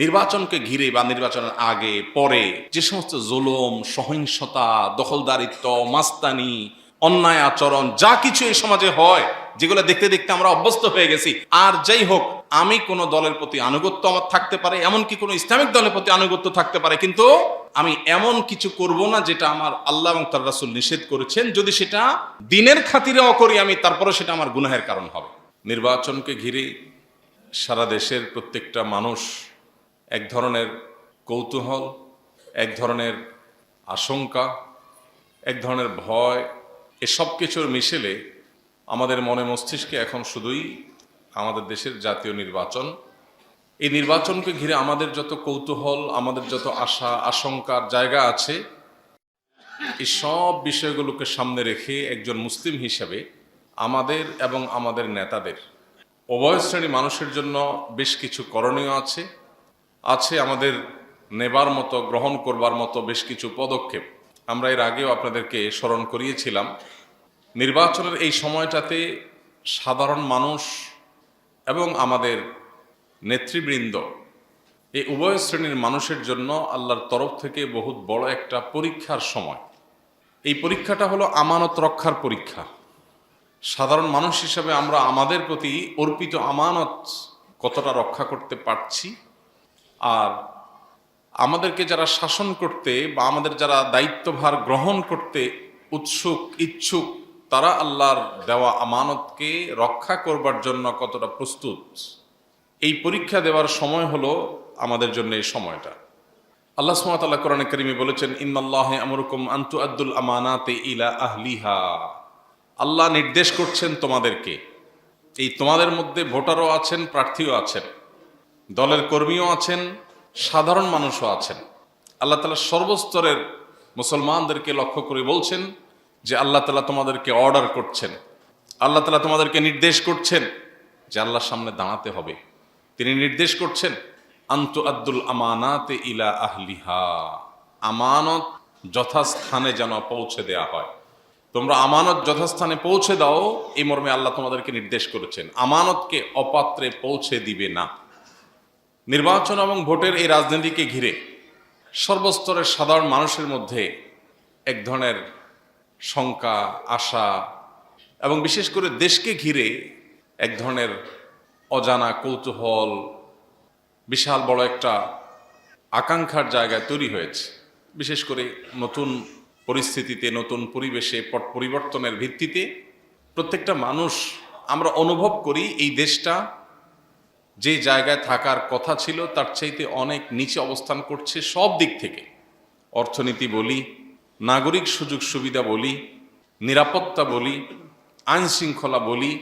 নির্বাচনকে ঘিরে বা নির্বাচনের আগে পরে যে সমস্ত জুলুম, সহিংসতা, দখলদারিত্ব, মাস্তানি, অন্যায় আচরণ যা কিছু এই সমাজে হয়, যেগুলো দেখতে দেখতে আমরা অভ্যস্ত হয়ে গেছি। আর যাই হোক, আমি কোনো দলের প্রতি আনুগত্য আমার থাকতে পারে, এমনকি কোনো ইসলামিক দলের প্রতি আনুগত্য থাকতে পারে, কিন্তু আমি এমন কিছু করব না যেটা আমার আল্লাহ এবং তার রাসূল নিষেধ করেছেন। যদি সেটা দিনের খাতিরেও করি আমি, তারপরে সেটা আমার গুনাহের কারণ হবে। নির্বাচনকে ঘিরে সারা দেশের প্রত্যেকটা মানুষ এক ধরনের কৌতূহল, এক ধরনের আশঙ্কা, এক ধরনের ভয়, এসব কিছুর মিশেলে আমাদের মনে মস্তিষ্কে এখন শুধুই আমাদের দেশের জাতীয় নির্বাচন। এই নির্বাচনকে ঘিরে আমাদের যত কৌতূহল, আমাদের যত আশা আশঙ্কার জায়গা আছে, এই সব বিষয়গুলোকে সামনে রেখে একজন মুসলিম হিসেবে আমাদের এবং আমাদের নেতাদের, উভয় শ্রেণী মানুষের জন্য বেশ কিছু করণীয় আছে আমাদের নেবার মতো, গ্রহণ করবার মতো বেশ কিছু পদক্ষেপ। আমরা এর আগেও আপনাদেরকে স্মরণ করিয়েছিলাম। নির্বাচনের এই সময়টাতে সাধারণ মানুষ এবং আমাদের নেতৃবৃন্দ, এই উভয় শ্রেণীর মানুষের জন্য আল্লাহর তরফ থেকে বহুত বড় একটা পরীক্ষার সময়। এই পরীক্ষাটা হলো আমানত রক্ষার পরীক্ষা। সাধারণ মানুষ হিসেবে আমরা আমাদের প্রতি অর্পিত আমানত কতটা রক্ষা করতে পারছি, আর আমাদেরকে যারা শাসন করতে বা আমাদের যারা দায়িত্বভার গ্রহণ করতে ইচ্ছুক, তারা আল্লাহর দেওয়া আমানতকে রক্ষা করবার জন্য কতটা প্রস্তুত, এই পরীক্ষা দেওয়ার সময় হলো আমাদের জন্য এই সময়টা। আল্লাহ সুবহানাহু ওয়া তাআলা কোরআনে কারিমে বলেছেন, ইন্নাল্লাহা ইয়ামুরুকুম আন তুআদ্দুল আমানাতি ইলা আহলিহা। আল্লাহ নির্দেশ করছেন তোমাদেরকে, এই তোমাদের মধ্যে ভোটারও আছেন, প্রার্থীও আছেন, দলের কর্মীও আছেন, সাধারণ মানুষও আছেন। আল্লাহ তাআলা সর্বস্তরের মুসলমানদেরকে লক্ষ্য করে বলছেন যে আল্লাহ তাআলা তোমাদেরকে অর্ডার করছেন, আল্লাহ তাআলা তোমাদেরকে নির্দেশ করছেন যে আল্লাহর সামনে দাঁড়াতে হবে। তিনি নির্দেশ করছেন আনতু আদ্দুল আমানাতে ইলা আহলিহা, আমানত যথাস্থানে যেন পৌঁছে দেয়া হয়। তোমরা আমানত যথাস্থানে পৌঁছে দাও, এই মর্মে আল্লাহ তোমাদেরকে নির্দেশ করেছেন। আমানতকে অপাত্রে পৌঁছে দিবে না। নির্বাচন এবং ভোটের এই রাজনীতিকে ঘিরে সর্বস্তরের সাধারণ মানুষের মধ্যে এক ধরনের শঙ্কা, আশা এবং বিশেষ করে দেশকে ঘিরে এক ধরনের অজানা কৌতূহল, বিশাল বড় একটা আকাঙ্ক্ষার জায়গায় তৈরি হয়েছে। বিশেষ করে নতুন পরিস্থিতিতে, নতুন পরিবেশে, পট পরিবর্তনের ভিত্তিতে প্রত্যেকটা মানুষ আমরা অনুভব করি এই দেশটা যে জায়গায় থাকার কথা ছিল তার চাইতে অনেক নিচে অবস্থান করছে সব দিক থেকে। অর্থনীতি বলি, নাগরিক সুযোগ সুবিধা বলি, নিরাপত্তা বলি, আইন শৃঙ্খলা বলি,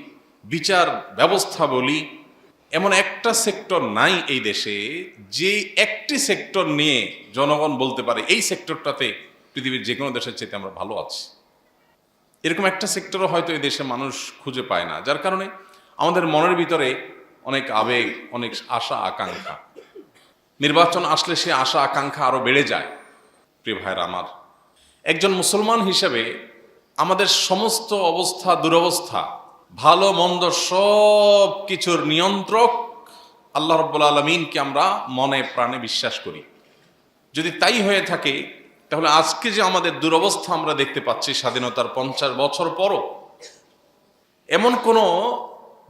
বিচার ব্যবস্থা বলি, এমন একটা সেক্টর নাই এই দেশে যে একটি সেক্টর নিয়ে জনগণ বলতে পারে এই সেক্টরটাতে পৃথিবীর যে কোনো দেশের চাইতে আমরা ভালো আছি। এরকম একটা সেক্টরও হয়তো এই দেশে মানুষ খুঁজে পায় না, যার কারণে আমাদের মনের ভিতরে অনেক আবেগ, অনেক আশা আকাঙ্ক্ষা। নির্বাচন আসলে সে আশা আকাঙ্ক্ষা আরো বেড়ে যায়। প্রিয় ভাইরা আমার, একজন মুসলমান হিসেবে আমাদের সমস্ত অবস্থা, দুরবস্থা, ভালো মন্দ সব কিছুর নিয়ন্ত্রক আল্লাহ রাব্বুল আলামিনকে আমরা মনে প্রাণে বিশ্বাস করি। যদি তাই হয়ে থাকে, তাহলে আজকে যে আমাদের দুরবস্থা আমরা দেখতে পাচ্ছি স্বাধীনতার 50 বছর পরও, এমন কোনো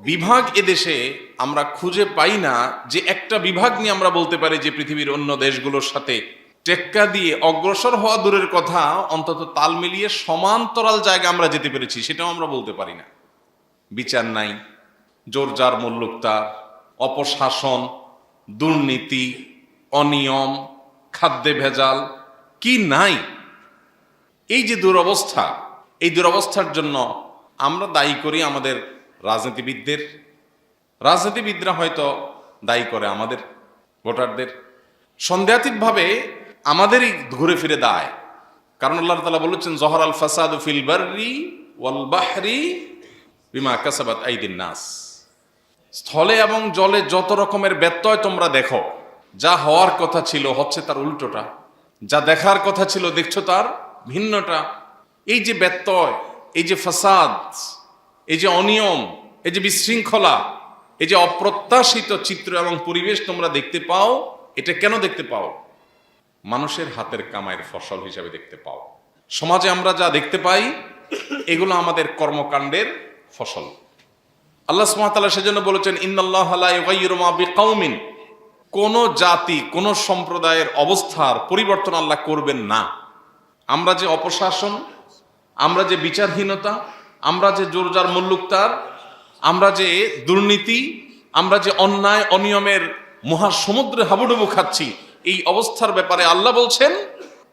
বিভাগ এদেশে আমরা খুঁজে পাই না যে একটা বিভাগ নিয়ে আমরা বলতে পারি যে পৃথিবীর অন্য দেশগুলোর সাথে টেক্কা দিয়ে অগ্রসর হওয়া দূরের কথা, অন্তত তাল মিলিয়ে সমান্তরাল জায়গা আমরা যেতে পেরেছি, সেটাও আমরা বলতে পারি না। বিচার নাই, জোর যার মুল্লুকতার, অপশাসন, দুর্নীতি, অনিয়ম, খাদ্যে ভেজাল, কি নাই? এই যে দুরবস্থা, এই দুরবস্থার জন্য আমরা দায়ী করি আমাদের রাজনীতিবিদরা হয়তো দায়ী করে আমাদের ভোটারদের। সন্দেহাতীতভাবে আমাদেরই ঘুরে ফিরে দায়, কারণ আল্লাহ তাআলা বলেছেন যহরাল ফাসাদু ফিল বাররি ওয়াল বাহরি বিমা কাসাবাত আইদিন নাস। স্থলে এবং জলে যত রকমের ব্যত্যয় তোমরা দেখো, যা হওয়ার কথা ছিল হচ্ছে তার উল্টোটা, যা দেখার কথা ছিল দেখছো তার ভিন্নটা। এই যে ব্যত্যয়, এই যে ফাসাদ, এই যে অনিয়ম, এই যে বিশৃঙ্খলা, এই যে অপ্রত্যাশিত চিত্র এবং পরিবেশ তোমরা দেখতে পাও, এটা কেন দেখতে পাও? মানুষের হাতের কামাইয়ের ফসল হিসাবে দেখতে পাও। সমাজে আমরা যা দেখতে পাই এগুলো আমাদের কর্মকাণ্ডের ফসল। আল্লাহ সুবহানাহু ওয়া তাআলা সেজন্য বলেছেন, ইন্নাল্লাহা লা ইউগাইয়িরু মা বিকাউমিন, কোন জাতি কোন সম্প্রদায়ের অবস্থার পরিবর্তন আল্লাহ করবেন না। আমরা যে অপশাসন, আমরা যে বিচারহীনতা, আমরা যে জোরজার মুল্লুকতার, আমরা যে দুর্নীতি, আমরা যে অন্যায় অনিয়মের মহাসমুদ্রে হাবুডুবু খাচ্ছি, এই অবস্থার ব্যাপারে আল্লাহ বলছেন,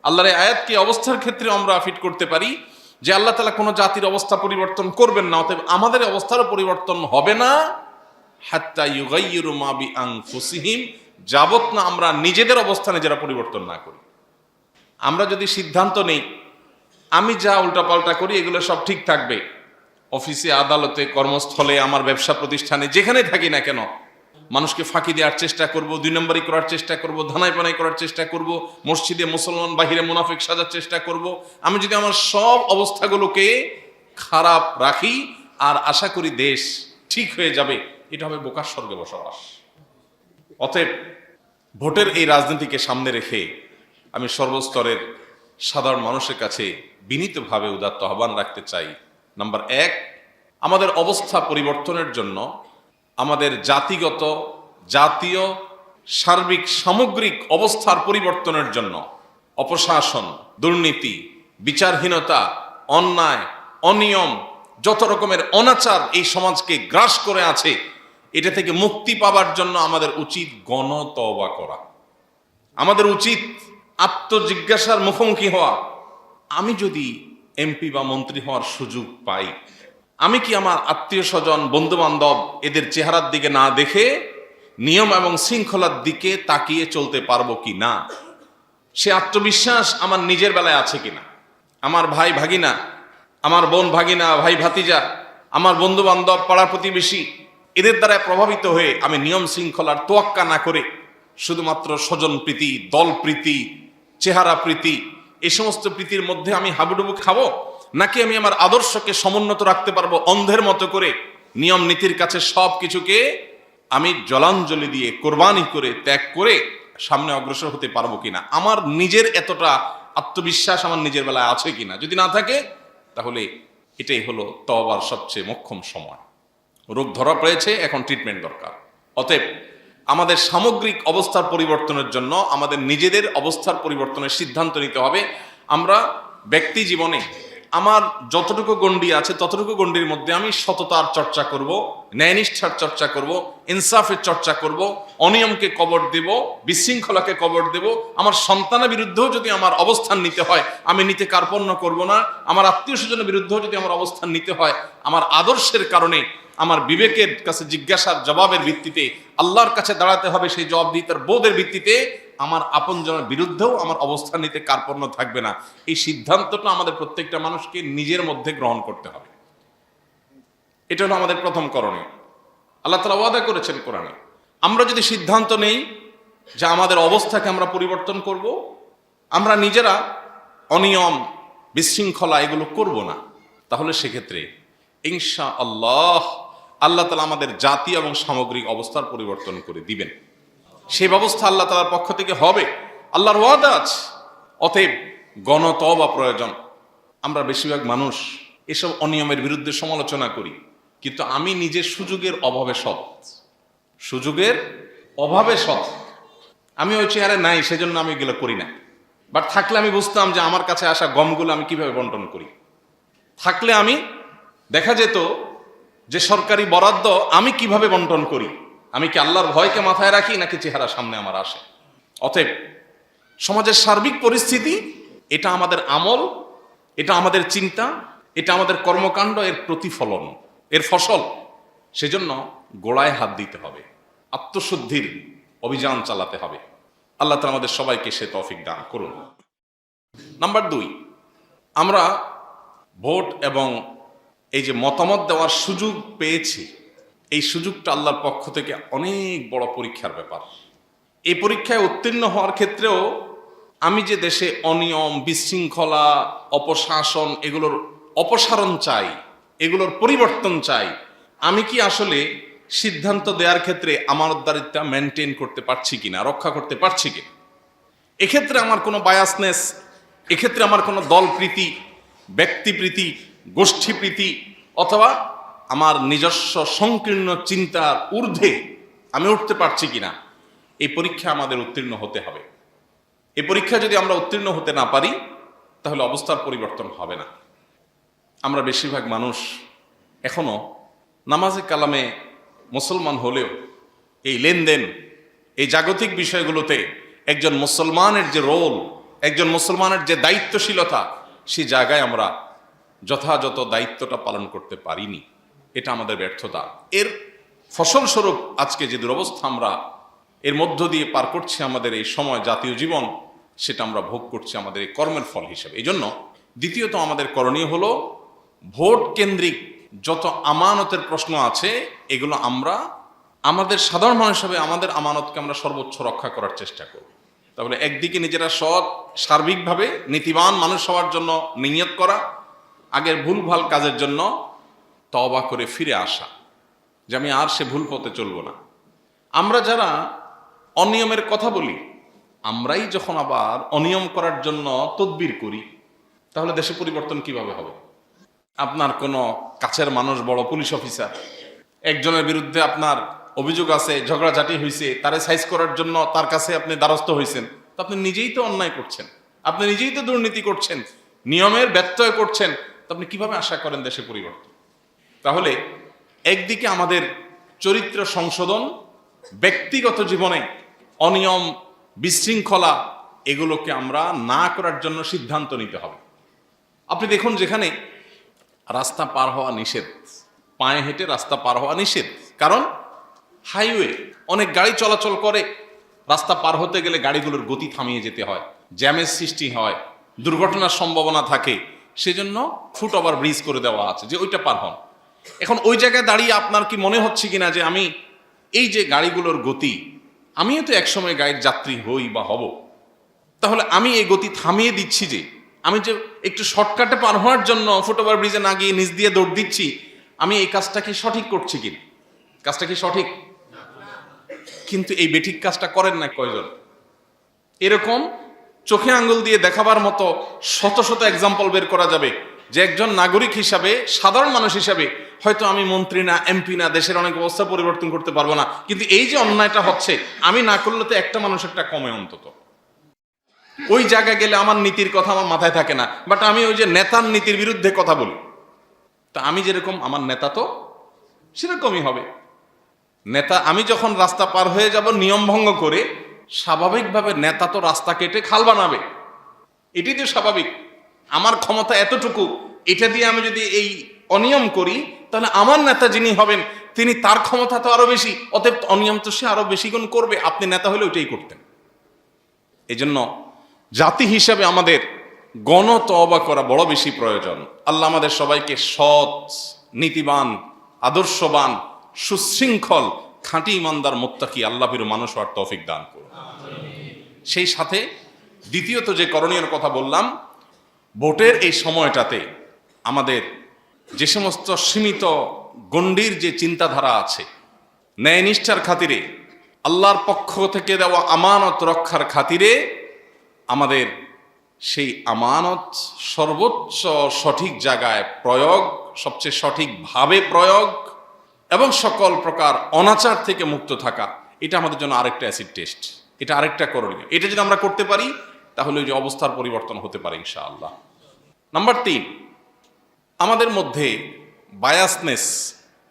আল্লাহর এই আয়াতকে অবস্থার ক্ষেত্রে আমরা ফিট করতে পারি যে আল্লাহ তাআলা কোনো জাতির অবস্থা পরিবর্তন করবেন না, অতএব আমাদের অবস্থারও পরিবর্তন হবে না হাত্তা ইউগাইয়িরু মা বিআনফুসিহিম, যাবত না আমরা নিজেদের অবস্থা নিজেরা পরিবর্তন না করি। আমরা যদি সিদ্ধান্ত নেই আমি যা উল্টাপাল্টা করি এগুলো সব ঠিক থাকবে, অফিসে, আদালতে, কর্মস্থলে, আমার ব্যবসা প্রতিষ্ঠানে, যেখানে থাকি না কেন মানুষকে ফাঁকি দেওয়ার চেষ্টা করব, 2 নম্বরই করার চেষ্টা করব, ধানাই পানাই করার চেষ্টা করব, মসজিদে মুসলমান বাহিরে মুনাফিক সাজার চেষ্টা করব, আমি যদি আমার সব অবস্থাগুলোকে খারাপ রাখি আর আশা করি দেশ ঠিক হয়ে যাবে, এটা হবে বোকার স্বর্গে বসবাস। অতএব ভোটের এই রাজনীতিকে সামনে রেখে আমি সর্বস্তরের সাধারণ মানুষের কাছে বিনীতভাবে উদাত্ত আহ্বান রাখতে চাই। নাম্বার 1, আমাদের অবস্থা পরিবর্তনের জন্য, আমাদের জাতিগত, জাতীয়, সার্বিক, সামগ্রিক অবস্থার পরিবর্তনের জন্য অপশাসন, দুর্নীতি, বিচারহীনতা, অন্যায়, অনিয়ম, যত রকমের অনাচার এই সমাজকে গ্রাস করে আছে, এটা থেকে মুক্তি পাবার জন্য আমাদের উচিত গণতওবা করা। আমাদের উচিত আত্মজিজ্ঞাসার মুখোমুখি হওয়া। আমি যদি এমপি বা মন্ত্রী হওয়ার সুযোগ পাই, আমি কি আমার আত্মীয় স্বজন, বন্ধু বান্ধব এদের চেহারার দিকে না দেখে নিয়ম এবং শৃঙ্খলার দিকে তাকিয়ে চলতে পারবো কি না? সে আত্মবিশ্বাস আমার নিজের বেলায় আছে কিনা? আমার ভাই ভাগিনা, আমার বোন ভাগিনা, ভাই ভাতিজা, আমার বন্ধু বান্ধব, পাড়া প্রতিবেশী, এদের দ্বারা প্রভাবিত হয়ে আমি নিয়ম শৃঙ্খলার তোয়াক্কা না করে শুধুমাত্র স্বজন প্রীতি, দল প্রীতি, চেহারা প্রীতি, এই সমস্ত প্রীতির মধ্যে আমি হাবুডুবু খাবো, নাকি আমি আমার আদর্শকে সমুন্নত রাখতে পারবো অন্ধের মতো করে, নিয়ম নীতির কাছে সব কিছুকে আমি জলাঞ্জলি দিয়ে, কোরবানি করে, ত্যাগ করে সামনে অগ্রসর হতে পারবো কিনা? আমার নিজের এতটা আত্মবিশ্বাস আমার নিজের বেলায় আছে কিনা? যদি না থাকে তাহলে এটাই হলো তওবার সবচেয়ে মোক্ষম সময়। রোগ ধরা পড়েছে, এখন ট্রিটমেন্ট দরকার। অতএব আমাদের সামগ্রিক অবস্থার পরিবর্তনের জন্য আমাদের নিজেদের অবস্থার পরিবর্তনের সিদ্ধান্ত নিতে হবে। আমরা ব্যক্তি জীবনে আমার যতটুকু গণ্ডি আছে ততটুকু গণ্ডির মধ্যে আমি সততার চর্চা করব, ন্যায়নিষ্ঠার চর্চা করব, ইনসাফের চর্চা করব, অনিয়মকে কবর দেব, বিশৃঙ্খলাকে কবর দেব। আমার সন্তানের বিরুদ্ধেও যদি আমার অবস্থান নিতে হয় আমি নিতে কার্পণ্য করব না। আমার আত্মীয় স্বজনের বিরুদ্ধেও যদি আমার অবস্থান নিতে হয়, আমার আদর্শের কারণে, আমার বিবেকের কাছে জিজ্ঞাসার জবাবের ভিত্তিতে, আল্লাহর কাছে দাঁড়াতে হবে সেই জবাবদিহিতার বোধের ভিত্তিতে, আমার আপনজনের বিরুদ্ধেও আমার অবস্থান নিতে কার্পণ্য থাকবে না। এই সিদ্ধান্তটা আমাদের প্রত্যেকটা মানুষকে নিজের মধ্যে গ্রহণ করতে হবে। এটা হলো আমাদের প্রথম করণীয়। আল্লাহ তাআলা ওয়াদা করেছেন কোরআনে, আমরা যদি সিদ্ধান্ত নেই যে আমাদের অবস্থাকে আমরা পরিবর্তন করব, আমরা নিজেরা অনিয়ম, বিশৃঙ্খলা এগুলো করব না, তাহলে সেক্ষেত্রে ইনশাআল্লাহ আল্লাহ তাআলা আমাদের জাতি এবং সামগ্রিক অবস্থার পরিবর্তন করে দিবেন। সেই ব্যবস্থা আল্লাহ তাআলার পক্ষ থেকে হবে, আল্লাহর ওয়াদা আছে। অতএব গণতওবা প্রয়োজন। আমরা বেশিরভাগ মানুষ এসব অনিয়মের বিরুদ্ধে সমালোচনা করি, কিন্তু আমি নিজের সুযোগের অভাবে সৎ, সুযোগের অভাবে সৎ। আমি ওই চেহারে নাই, সেজন্য আমি এগুলো করি না। বাট থাকলে আমি বুঝতাম যে আমার কাছে আসা গমগুলো আমি কিভাবে বন্টন করি। থাকলে আমি দেখা যেত যে সরকারি বরাদ্দ আমি কিভাবে বন্টন করি। আমি কি আল্লাহর ভয়কে মাথায় রাখি নাকি চেহারা সামনে আমার আসে? অতএব সমাজের সার্বিক পরিস্থিতি, এটা আমাদের আমল, এটা আমাদের চিন্তা, এটা আমাদের কর্মকাণ্ড, এর প্রতিফলন, এর ফসল। সেজন্য গোড়ায় হাত দিতে হবে, আত্মশুদ্ধির অভিযান চালাতে হবে। আল্লাহ তাআলা আমাদের সবাইকে সে তৌফিক দান করুন। নাম্বার 2, আমরা ভোট এবং এই যে মতামত দেওয়ার সুযোগ পেয়েছি, এই সুযোগটা আল্লাহর পক্ষ থেকে অনেক বড় পরীক্ষার ব্যাপার। এই পরীক্ষায় উত্তীর্ণ হওয়ার ক্ষেত্রেও আমি যে দেশে অনিয়ম, বিশৃঙ্খলা, অপশাসন এগুলোর অপসারণ চাই, এগুলোর পরিবর্তন চাই, আমি কি আসলে সিদ্ধান্ত দেওয়ার ক্ষেত্রে আমানতদারিত্বটা মেনটেন করতে পারছি কিনা, রক্ষা করতে পারছি কিনা। এক্ষেত্রে আমার কোনো বায়াসনেস, এক্ষেত্রে আমার কোনো দলপ্রীতি, ব্যক্তিপ্রীতি, গোষ্ঠীপ্রীতি অথবা আমার নিজস্ব সংকীর্ণ চিন্তার ঊর্ধ্বে আমি উঠতে পারছি কিনা, এই পরীক্ষা আমাদের উত্তীর্ণ হতে হবে। এই পরীক্ষা যদি আমরা উত্তীর্ণ হতে না পারি তাহলে অবস্থার পরিবর্তন হবে না। আমরা বেশিরভাগ মানুষ এখনো নামাজে কালামে মুসলমান হলেও এই লেনদেন, এই জাগতিক বিষয়গুলোতে একজন মুসলমানের যে রোল, একজন মুসলমানের যে দায়িত্বশীলতা, সেই জায়গায় আমরা যথাযথ দায়িত্বটা পালন করতে পারিনি। এটা আমাদের ব্যর্থতা। এর ফসলস্বরূপ আজকে যে দুরবস্থা আমরা এর মধ্য দিয়ে পার করছি আমাদের এই সময়, জাতীয় জীবন, সেটা আমরা ভোগ করছি আমাদের এই কর্মের ফল হিসেবে। এই জন্য দ্বিতীয়ত আমাদের করণীয় হলো ভোট কেন্দ্রিক যত আমানতের প্রশ্ন আছে এগুলো আমরা আমাদের সাধারণ মানুষ হিসেবে আমাদের আমানতকে আমরা সর্বোচ্চ রক্ষা করার চেষ্টা করব। তাহলে একদিকে নিজেরা সৎ, সার্বিকভাবে নীতিবান মানুষ হওয়ার জন্য নিয়ত করা, আগের ভুলভাল কাজের জন্য তওবা করে ফিরে আসা যে আমি আর সে ভুল পথে চলবো না। আমরা যারা অনিয়মের কথা বলি, আমরাই যখন আবার অনিয়ম করার জন্য তদবির করি, তাহলে দেশে পরিবর্তন কিভাবে হবে? আপনার কোনো কাছের মানুষ, বড় পুলিশ অফিসার, একজনের বিরুদ্ধে আপনার অভিযোগ আছে, ঝগড়াঝাটি হয়েছে, তারে সাইজ করার জন্য তার কাছে আপনি দ্বারস্থ হয়েছেন, তো আপনি নিজেই তো অন্যায় করছেন, আপনি নিজেই তো দুর্নীতি করছেন, নিয়মের ব্যত্যয় করছেন, তো আপনি কিভাবে আশা করেন দেশে পরিবর্তন? তাহলে একদিকে আমাদের চরিত্র সংশোধন, ব্যক্তিগত জীবনে অনিয়ম, বিশৃঙ্খলা এগুলোকে আমরা না করার জন্য সিদ্ধান্ত নিতে হবে। আপনি দেখুন, যেখানে রাস্তা পার হওয়া নিষেধ, পায়ে হেঁটে রাস্তা পার হওয়া নিষেধ, কারণ হাইওয়ে অনেক গাড়ি চলাচল করে, রাস্তা পার হতে গেলে গাড়িগুলোর গতি থামিয়ে যেতে হয়, জ্যামের সৃষ্টি হয়, দুর্ঘটনার সম্ভাবনা থাকে, সেজন্য ফুট ওভার ব্রিজ করে দেওয়া আছে যে ওইটা পার হন। এখন ওই জায়গায় দাঁড়িয়ে আপনার কি মনে হচ্ছে কিনা যে আমি এই যে গাড়িগুলোর গতি, আমিও তো একসময় গাড়ির যাত্রী হই বা হব, তাহলে আমি এই গতি থামিয়ে দিচ্ছি, যে আমি যে একটু শর্টকাটে পার হওয়ার জন্য ফুটওভার ব্রিজে না গিয়ে নিচ দিয়ে দৌড় দিচ্ছি, আমি এই কাজটা কি সঠিক করছি কিনা? কাজটা কি সঠিক? কিন্তু এই বেঠিক কাজটা করেন না কয়জন? এরকম চোখে আঙ্গুল দিয়ে দেখাবার মতো শত শত এক্সাম্পল বের করা যাবে যে একজন নাগরিক হিসাবে, সাধারণ মানুষ হিসাবে হয়তো আমি মন্ত্রী না, এমপি না, দেশের অনেক অবস্থা পরিবর্তন করতে পারবো না, কিন্তু এই যে অন্যায়টা হচ্ছে আমি না করলে তো একটা মানুষেরটা কমে অন্তত। ওই জায়গায় গেলে আমার নীতির কথা আমার মাথায় থাকে না, বাট আমি ওই যে নেতার নীতির বিরুদ্ধে কথা বলি, তা আমি যেরকম আমার নেতা তো সেরকমই হবে। নেতা, আমি যখন রাস্তা পার হয়ে যাব নিয়ম ভঙ্গ করে, স্বাভাবিকভাবে নেতা তো রাস্তা কেটে খাল বানাবে, এটাই তো স্বাভাবিক। আমার ক্ষমতা এতটুকু, এটা দিয়ে আমি যদি এই অনিয়ম করি, তাহলে আমার নেতা যিনি হবেন তিনি, তার ক্ষমতা তো আরো বেশি, অতএব অনিয়ম তো সে আরো বেশি গুণ করবে। আপনি নেতা হলে ওইটাই করতেন। এই জন্য জাতি হিসাবে আমাদের গণতওবা করা বড় বেশি প্রয়োজন। আল্লাহ আমাদের সবাইকে সৎ, নীতিবান, আদর্শবান, সুশৃঙ্খল, খাঁটি ইমানদার, মুত্তাকি, আল্লাহভীরু মানুষ হওয়ার তৌফিক দান করুন। সেই সাথে দ্বিতীয়ত যে করণীয় কথা বললাম, ভোটের এই সময়টাতে আমাদের যে সমস্ত সীমিত গণ্ডির যে চিন্তাধারা আছে, ন্যায়নিষ্ঠার খাতিরে, আল্লাহর পক্ষ থেকে দেওয়া আমানত রক্ষার খাতিরে আমাদের সেই আমানত সর্বোচ্চ সঠিক জায়গায় প্রয়োগ, সবচেয়ে সঠিকভাবে প্রয়োগ এবং সকল প্রকার অনাচার থেকে মুক্ত থাকা, এটা আমাদের জন্য আরেকটা অ্যাসিড টেস্ট, এটা আরেকটা করণীয়। এটা যদি আমরা করতে পারি তাহলে ওই যে অবস্থার পরিবর্তন হতে পারে ইনশাআল্লাহ। নাম্বার 3, আমাদের মধ্যে বায়াসনেস,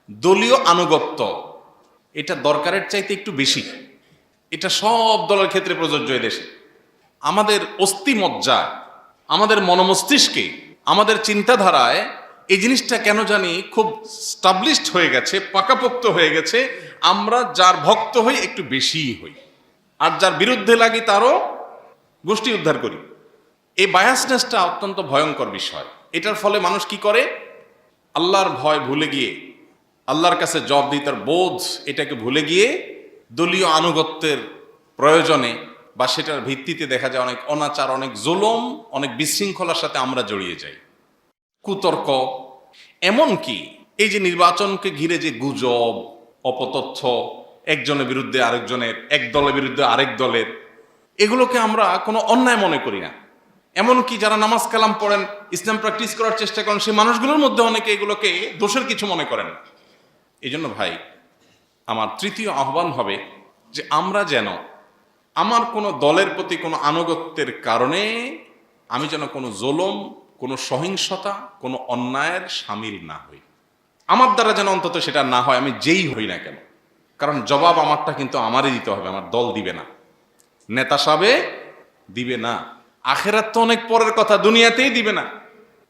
দলীয় আনুগত্য, এটা দরকারের চাইতে একটু বেশি। এটা সব দলের ক্ষেত্রে প্রযোজ্য। দেশে আমাদের অস্থিমজ্জা, আমাদের মনমস্তিষ্কে, আমাদের চিন্তাধারায় এই জিনিসটা কেন জানি খুব স্টাবলিশড হয়ে গেছে, পাকাপোক্ত হয়ে গেছে। আমরা যার ভক্ত হই একটু বেশিই হই, আর যার বিরুদ্ধে লাগি তারও গোষ্ঠী উদ্ধার করি। এই বায়াসনেসটা অত্যন্ত ভয়ঙ্কর বিষয়। এটার ফলে মানুষ কি করে? আল্লাহর ভয় ভুলে গিয়ে, আল্লাহর কাছে জবাবদিহিতার বোধ এটাকে ভুলে গিয়ে দলীয় আনুগত্যের প্রয়োজনে বা সেটার ভিত্তিতে দেখা যায় অনেক অনাচার, অনেক জুলুম, অনেক বিশৃঙ্খলার সাথে আমরা জড়িয়ে যাই। কুতর্ক, এমনকি এই যে নির্বাচনকে ঘিরে যে গুজব, অপতথ্য, একজনের বিরুদ্ধে আরেকজনের, এক দলের বিরুদ্ধে আরেক দলের, এগুলোকে আমরা কোনো অন্যায় মনে করি না। এমনকি যারা নামাজ কালাম পড়েন, ইসলাম প্র্যাকটিস করার চেষ্টা করেন, সেই মানুষগুলোর মধ্যে অনেকে এগুলোকে দোষের কিছু মনে করেন না। এই জন্য ভাই, আমার তৃতীয় আহ্বান হবে যে আমরা যেন আমার কোনো দলের প্রতি কোনো আনুগত্যের কারণে আমি যেন কোনো জুলুম, কোনো সহিংসতা, কোনো অন্যায়ের শামিল না হই। আমার দ্বারা যেন অন্তত সেটা না হয়, আমি যেই হই না কেন। কারণ জবাব আমারটা কিন্তু আমারই দিতে হবে, আমার দল দিবে না, নেতা সাবে দিবে না। আখেরাত তো অনেক পরের কথা, দুনিয়াতেই দিবে না।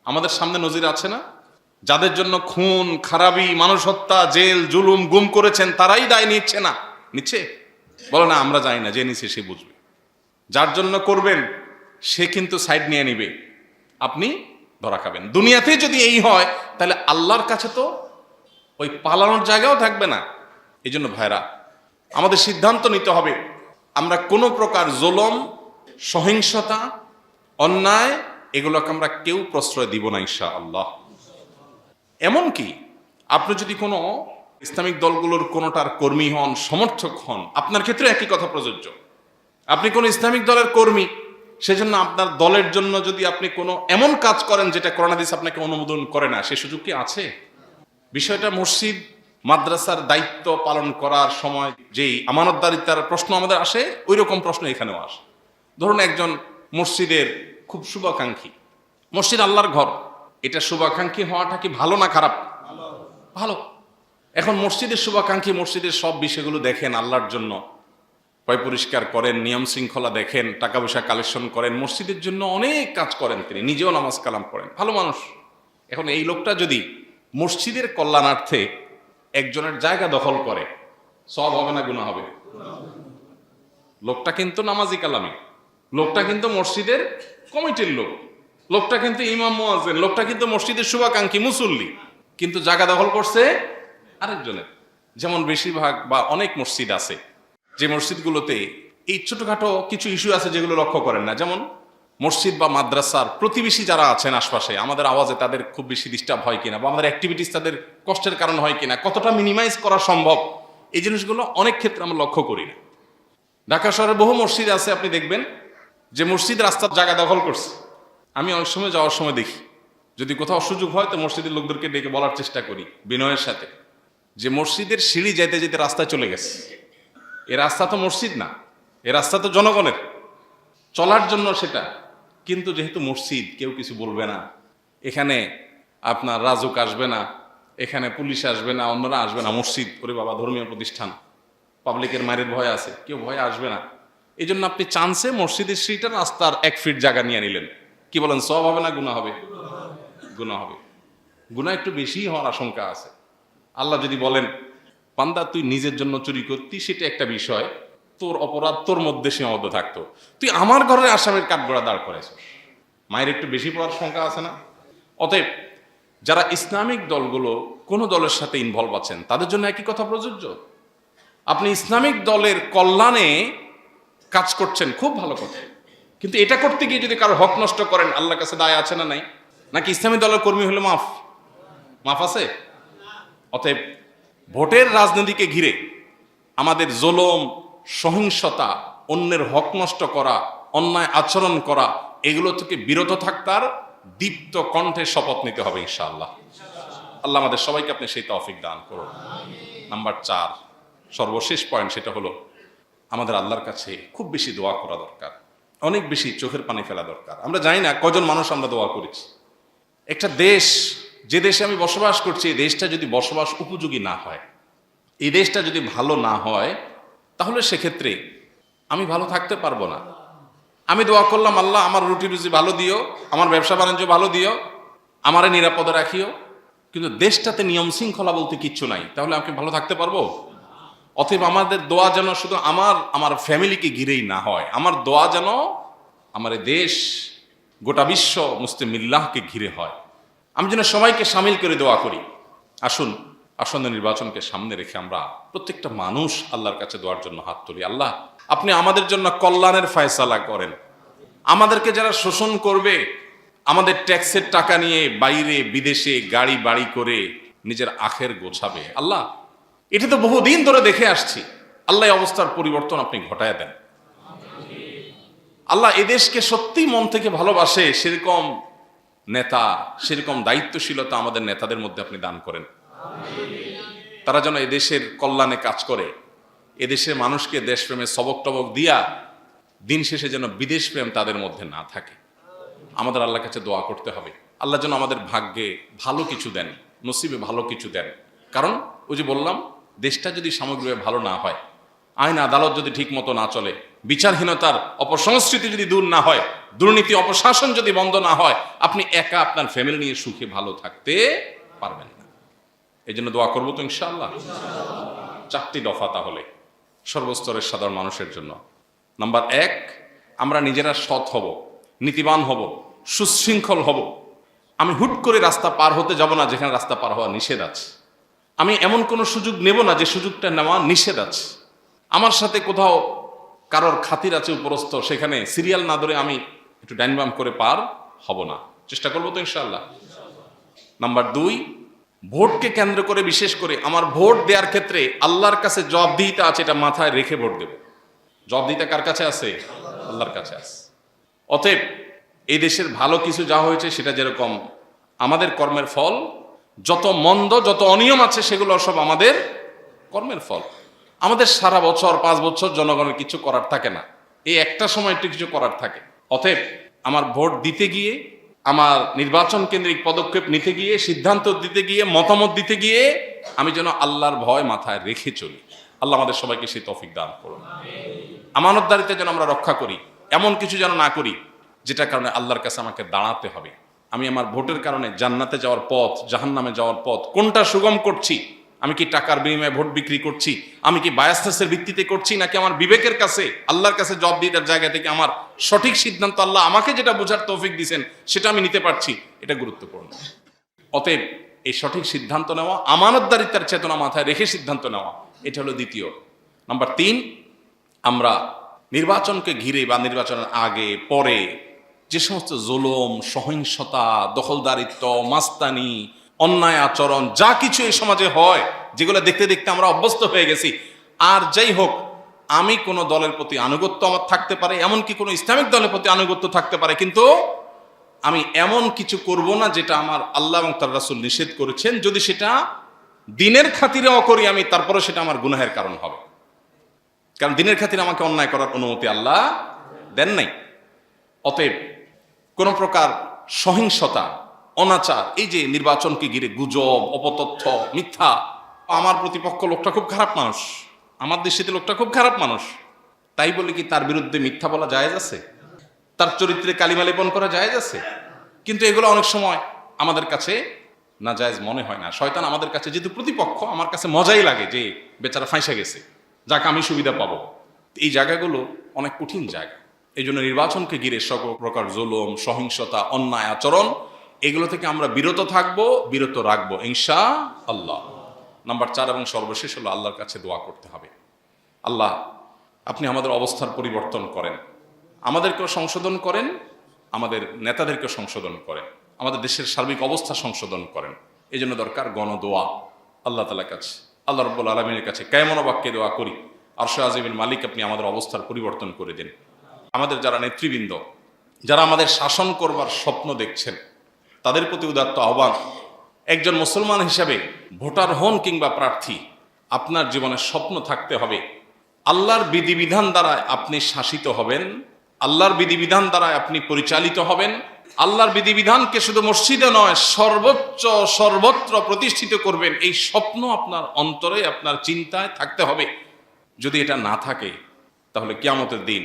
আমাদের সামনে নজির আছে না, যাদের জন্য খুন খারাপি, মানুষ হত্যা, জেল জুলুম গুম করেছেন, তারাই দায় নিচ্ছে না, নিচ্ছে? বলো না আমরা জানি না, যে নিচ্ছে সে বুঝবে। যার জন্য করবেন সে কিন্তু সাইড নিয়ে নিবে, আপনি ধরা খাবেন। দুনিয়াতে যদি এই হয়, তাহলে আল্লাহর কাছে তো ওই পালানোর জায়গাও থাকবে না। এই জন্য ভাইরা, আমাদের সিদ্ধান্ত নিতে হবে, আমরা কোনো প্রকার জুলুম, সহিংসতা, অন্যায়, এগুলোকে আমরা কেউ প্রশ্রয় দিব না ইনশাআল্লাহ। এমনকি আপনি যদি কোনো ইসলামিক দলগুলোর কোনোটার কর্মী হন, সমর্থক হন, আপনার ক্ষেত্রে একই কথা প্রযোজ্য। আপনি কোনো ইসলামিক দলের কর্মী, সেজন্য আপনার দলের জন্য যদি আপনি কোনো এমন কাজ করেন যেটা কোরআন হাদিস আপনাকে অনুমোদন করে না, সে সুযোগ কি আছে? বিষয়টা মসজিদ মাদ্রাসার দায়িত্ব পালন করার সময় যেই আমানতদারিতার প্রশ্ন আমাদের আসে, ওই রকম প্রশ্ন এখানেও আসে। ধরুন একজন মসজিদের খুব শুভাকাঙ্ক্ষী, মসজিদ আল্লাহর ঘর, এটা শুভাকাঙ্ক্ষী হওয়াটা কি ভালো না খারাপ? ভালো। এখন মসজিদের শুভাকাঙ্ক্ষী মসজিদের সব বিষয়গুলো দেখেন, আল্লাহর জন্য পয় পরিষ্কার করেন, নিয়ম শৃঙ্খলা দেখেন, টাকা পয়সা কালেকশন করেন, মসজিদের জন্য অনেক কাজ করেন, তিনি নিজেও নামাজ কালাম করেন, ভালো মানুষ। এখন এই লোকটা যদি মসজিদের কল্যাণার্থে একজনের জায়গা দখল করে, সব হবে না গুনাহ হবে? লোকটা কিন্তু নামাজি কালামি, লোকটা কিন্তু মসজিদের কমিটির লোক, লোকটা কিন্তু ইমাম মুয়াজ্জিন, লোকটা কিন্তু মসজিদের শুভাকাঙ্ক্ষী মুসল্লি, কিন্তু জায়গা দখল করছে আরেকজনের। যেমন বেশিরভাগ বা অনেক মসজিদ আছে যে মসজিদগুলোতে এই ছোটখাটো কিছু ইস্যু আছে যেগুলো লক্ষ্য করেন না। যেমন মসজিদ বা মাদ্রাসার প্রতিবেশী যারা আছেন আশপাশে, আমাদের আওয়াজে তাদের খুব বেশি ডিস্টার্ব হয় কিনা, বা আমাদের অ্যাক্টিভিটিস তাদের কষ্টের কারণ হয় কিনা, কতটা মিনিমাইজ করা সম্ভব, এই জিনিসগুলো অনেক ক্ষেত্রে আমরা লক্ষ্য করি না। ঢাকা শহরে বহু মসজিদ আছে, আপনি দেখবেন যে মসজিদ রাস্তার জায়গা দখল করছে। আমি অনেক সময় যাওয়ার সময় দেখি, যদি কোথাও সুযোগ হয় তো মসজিদের লোকদেরকে ডেকে বলার চেষ্টা করি বিনয়ের সাথে, যে মসজিদের সিঁড়ি যেতে যেতে রাস্তায় চলে গেছে। এ রাস্তা তো মসজিদ না, এ রাস্তা তো জনগণের চলার জন্য সেটা, কিন্তু যেহেতু মসজিদ কেউ কিছু বলবে না, এখানে আপনার রাজুক আসবে না, এখানে পুলিশ আসবে না, অন্যরা আসবে না, মসজিদ করে বাবা ধর্মীয় প্রতিষ্ঠান, পাবলিকের মায়ের ভয় আছে, কেউ ভয়ে আসবে না। এই জন্য আপনি চান্সে মসজিদের সিঁড়িটা রাস্তার 1 ফিট জায়গা নিয়ে নিলেন, কি বলেন, সওয়াব হবে না গুনাহ হবে? গুনাহ হবে। গুনাহ একটু বেশি হওয়ার আশঙ্কা আছে। আল্লাহ যদি বলেন বান্দা তুই নিজের জন্য চুরি করতি, সেটা একটা বিষয়, তোর অপরাধ তোর মধ্যে সীমাবদ্ধ থাকতো, তুই আমার ঘরের আসামির কাঠগড়া দাঁড় করেছ, মায়ের একটু বেশি পড়ার সংখ্যা আছে না? অতএব যারা ইসলামিক দলগুলো কোনো দলের সাথে ইনভলভ আছেন, তাদের জন্য একই কথা প্রযোজ্য। আপনি ইসলামিক দলের কল্যাণে কাজ করছেন, খুব ভালো কথা, কিন্তু এটা করতে গিয়ে যদি কারো হক নষ্ট করেন, আল্লাহর কাছে দায় আছে না নাই? নাকি ইসলামী দলের কর্মী হলে মাফ আছে? অতএব ভোটের রাজনীতিকে ঘিরে আমাদের জুলুম, সহিংসতা, অন্যের হক নষ্ট করা, অন্যায় আচরণ করা, এগুলো থেকে বিরত থাকার দীপ্ত কণ্ঠে শপথ নিতে হবে ইনশাআল্লাহ। আল্লাহ আমাদের সবাইকে আপনি সেই তৌফিক দান করুন। নাম্বার 4, সর্বশেষ পয়েন্ট, সেটা হলো আমাদের আল্লাহর কাছে খুব বেশি দোয়া করা দরকার, অনেক বেশি চোখের পানি ফেলা দরকার। আমরা জানি না কজন মানুষ আমরা দোয়া করেছি। একটা দেশ, যে দেশে আমি বসবাস করছি, এই দেশটা যদি বসবাস উপযোগী না হয়, এই দেশটা যদি ভালো না হয়, তাহলে সেক্ষেত্রে আমি ভালো থাকতে পারবো না। আমি দোয়া করলাম, আল্লাহ আমার রুটি রুজি ভালো দিও, আমার ব্যবসা বাণিজ্য ভালো দিও, আমারে নিরাপদে রাখিও, কিন্তু দেশটাতে নিয়ম শৃঙ্খলা বলতে কিচ্ছু নাই, তাহলে আমি ভালো থাকতে পারবো? অতএব আমাদের দোয়া যেন শুধু আমার ফ্যামিলিকে ঘিরেই না হয়, আমার দোয়া যেন আমার দেশ, গোটা বিশ্ব, মুসলিম মিল্লাহকে ঘিরে হয়। আমি যেন সবাইকে সামিল করে দোয়া করি। আসুন, আসন্ন নির্বাচনকে সামনে রেখে আমরা প্রত্যেকটা মানুষ আল্লাহর কাছে দোয়ার জন্য হাত তুলি। আল্লাহ, আপনি আমাদের জন্য কল্যাণের ফয়সালা করেন। আমাদেরকে যারা শোষণ করবে, আমাদের ট্যাক্সের টাকা নিয়ে বাইরে বিদেশে গাড়ি বাড়ি করে নিজের আখের গোছাবে, আল্লাহ এটা তো বহুদিন ধরে দেখে আসছি। আল্লাহ এই অবস্থার পরিবর্তন আপনি ঘটায় দেন। আল্লাহ এদেশকে সত্যি মন থেকে ভালোবাসে সেরকম নেতা, সেরকম দায়িত্বশীলতা আমাদের নেতাদের মধ্যে আপনি দান করেন। তারা যেন এদেশের কল্যাণে কাজ করে, এদেশের মানুষকে দেশপ্রেমে সবক টবক দিয়া দিন শেষে যেন বিদেশ প্রেম তাদের মধ্যে না থাকে। আমাদের আল্লাহর কাছে দোয়া করতে হবে, আল্লাহ যেন আমাদের ভাগ্যে ভালো কিছু দেন, নসিবে ভালো কিছু দেন। কারণ ওই যে বললাম, দেশটা যদি সামগ্রিকভাবে ভালো না হয়, আইন আদালত যদি ঠিক মতো না চলে, বিচারহীনতার অপসংস্কৃতি যদি দূর না হয়, দুর্নীতি অপশাসন যদি বন্ধ না হয়, আপনি একা আপনার ফ্যামিলি নিয়ে সুখে ভালো থাকতে পারবেন না। এই জন্য দোয়া করবো তো ইনশাআল্লাহ। 4টি দফা তাহলে সর্বস্তরের সাধারণ মানুষের জন্য। নাম্বার 1, আমরা নিজেরা সৎ হব, নীতিবান হব, সুশৃঙ্খল হব। আমি হুট করে রাস্তা পার হতে যাব না যেখানে রাস্তা পার হওয়া নিষেধ আছে। আমি এমন কোনো সুযোগ নেব না যে সুযোগটা নেওয়া নিষেধ আছে। আমার সাথে কোথাও কারোর খাতির আছে উপরস্থ, সেখানে সিরিয়াল না ধরে আমি একটু ডাইনবাম করে পার হব না, চেষ্টা করবো তো ইনশাআল্লাহ। নাম্বার 2, ভোটকে কেন্দ্র করে বিশেষ করে আমার ভোট দেওয়ার ক্ষেত্রে আল্লাহর কাছে জবাবদিহিতা আছে, এটা মাথায় রেখে ভোট দেব। জবাবদিহিতা কার কাছে আছে? আল্লাহর কাছে আছে। অতএব এই দেশের ভালো কিছু যা হয়েছে সেটা যেরকম আমাদের কর্মের ফল, যত মন্দ যত অনিয়ম আছে সেগুলো সব আমাদের কর্মের ফল। আমাদের সারা বছর 5 বছর জনগণের কিছু করার থাকে না, এই একটা সময় একটু কিছু করার থাকে। অতএব আমার ভোট দিতে গিয়ে, আমার নির্বাচন কেন্দ্রিক পদক্ষেপ নিতে গিয়ে, সিদ্ধান্ত দিতে গিয়ে, মতামত দিতে গিয়ে আমি যেন আল্লাহর ভয় মাথায় রেখে চলি। আল্লাহ আমাদের সবাইকে সেই তৌফিক দান করুন। আমানতদারিতা যেন আমরা রক্ষা করি, এমন কিছু যেন না করি যেটার কারণে আল্লাহর কাছে আমাকে দাঁড়াতে হবে। আমি আমার ভোটের কারণে জান্নাতে যাওয়ার পথ, জাহান্নামে যাওয়ার পথ কোনটা সুগম করছি? আমি কি টাকার বিনিময়ে ভোট বিক্রি করছি? আমি কি বায়াসনেসের ভিত্তিতে করছি, নাকি আমার বিবেকের কাছে আল্লাহর কাছে জবাবদিহিতার জায়গা থেকে আমার সঠিক সিদ্ধান্ত, আল্লাহ আমাকে যেটা বোঝার তৌফিক দিয়েছেন সেটা আমি নিতে পারছি? এটা গুরুত্বপূর্ণ। অতএব এই সঠিক সিদ্ধান্ত নেওয়া, আমানতদারিতার চেতনা মাথায় রেখে সিদ্ধান্ত নেওয়া, এটা হলো দ্বিতীয়। নাম্বার 3, আমরা নির্বাচনকে ঘিরে বা নির্বাচনের আগে পরে যে সমস্ত জুলুম, সহিংসতা, দখলদারিত্ব, মাস্তানি, অন্যায় আচরণ যা কিছু এই সমাজে হয়, যেগুলো দেখতে দেখতে আমরা অভ্যস্ত হয়ে গেছি, আর যাই হোক, আমি কোনো দলের প্রতি আনুগত্য আমার থাকতে পারে, এমনকি কোনো ইসলামিক দলের প্রতি আনুগত্য থাকতে পারে, কিন্তু আমি এমন কিছু করব না যেটা আমার আল্লাহ এবং তার রাসূল নিষেধ করেছেন। যদি সেটা দিনের খাতিরেও করি আমি, তারপরে সেটা আমার গুনাহের কারণ হবে। কারণ দিনের খাতিরে আমাকে অন্যায় করার অনুমতি আল্লাহ দেন নাই। অতএব কোন প্রকার সহিংসতা, অনাচার, এই যে নির্বাচনকে ঘিরে গুজব, অপতথ্য, মিথ্যা, আমার প্রতিপক্ষ লোকটা খুব খারাপ মানুষ, আমার দেশে লোকটা খুব খারাপ মানুষ, তাই বলে কি তার বিরুদ্ধে মিথ্যা বলা জায়েজ আছে? তার চরিত্রে কালিমা লেপন করা জায়েজ আছে? কিন্তু এগুলো অনেক সময় আমাদের কাছে না জায়েজ মনে হয় না। শয়তান আমাদের কাছে যেহেতু প্রতিপক্ষ, আমার কাছে মজাই লাগে যে বেচারা ফাঁসে গেছে, যাকে আমি সুবিধা পাবো। এই জায়গাগুলো অনেক কঠিন জায়গা। এই জন্য নির্বাচনকে ঘিরে সকল প্রকার জুলুম, সহিংসতা, অন্যায় আচরণ, এগুলো থেকে আমরা বিরত থাকবো, বিরত রাখবো ইনশাআল্লাহ। নাম্বার 4 এবং সর্বশেষ হলো আল্লাহর কাছে দোয়া করতে হবে। আল্লাহ, আপনি আমাদের অবস্থার পরিবর্তন করেন, আমাদেরকেও সংশোধন করেন, আমাদের নেতাদেরকেও সংশোধন করেন, আমাদের দেশের সার্বিক অবস্থা সংশোধন করেন। এই জন্য দরকার গণদোয়া। আল্লাহ তাআলার কাছে, আল্লাহ রাব্বুল আলামিনের কাছে কায়মনোবাক্যে দোয়া করি, আরশে আজিমের মালিক আপনি আমাদের অবস্থার পরিবর্তন করে দিন। আমাদের যারা নেতৃবৃন্দ, যারা আমাদের শাসন করবার স্বপ্ন দেখছেন, তাদের প্রতি উদাত্ত আহ্বান, একজন মুসলমান হিসাবে ভোটার হন কিংবা প্রার্থী, আপনার জীবনের স্বপ্ন থাকতে হবে আল্লাহর বিধিবিধান দ্বারা আপনি শাসিত হবেন, আল্লাহর বিধিবিধান দ্বারা আপনি পরিচালিত হবেন, আল্লাহর বিধিবিধানকে শুধু মসজিদে নয় সর্বোচ্চ সর্বত্র প্রতিষ্ঠিত করবেন। এই স্বপ্ন আপনার অন্তরে, আপনার চিন্তায় থাকতে হবে। যদি এটা না থাকে তাহলে কিয়ামতের দিন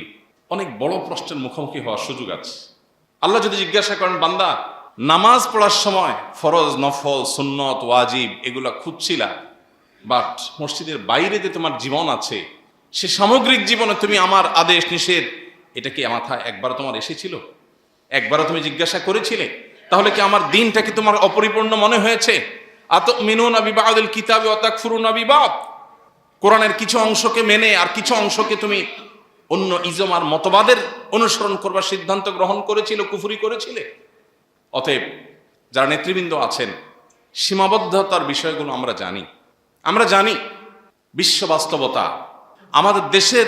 অনেক বড় প্রশ্নের মুখোমুখি হওয়ার সুযোগ আছে। আল্লাহ যদি জিজ্ঞাসা করেন, বান্দা নামাজ পড়ার সময় ফরজ, নফল, সুন্নত, ওয়াজিব এগুলা খুঁজছিলা, বাট মসজিদের বাইরে যে তোমার জীবন আছে, সে সামগ্রিক জীবনে তুমি আমার আদেশ নিষেধ, এটা কি মাথায় একবার তোমার এসেছিল? একবারও তুমি জিজ্ঞাসা করেছিলে? তাহলে কি আমার দিনটা কি তোমার অপরিপূর্ণ মনে হয়েছে? আতুমিনুনা বিবাদিল কিতাবি ওয়া তাকফুরুনা বিবাদ, কোরআনের কিছু অংশকে মেনে আর কিছু অংশকে তুমি অন্য ইজম আর মতবাদের অনুসরণ করবার সিদ্ধান্ত গ্রহণ করেছিল, কুফরি করেছিলে? অতএব যারা নেতৃবৃন্দ আছেন, সীমাবদ্ধতার বিষয়গুলো আমরা জানি বিশ্ব বাস্তবতা, আমাদের দেশের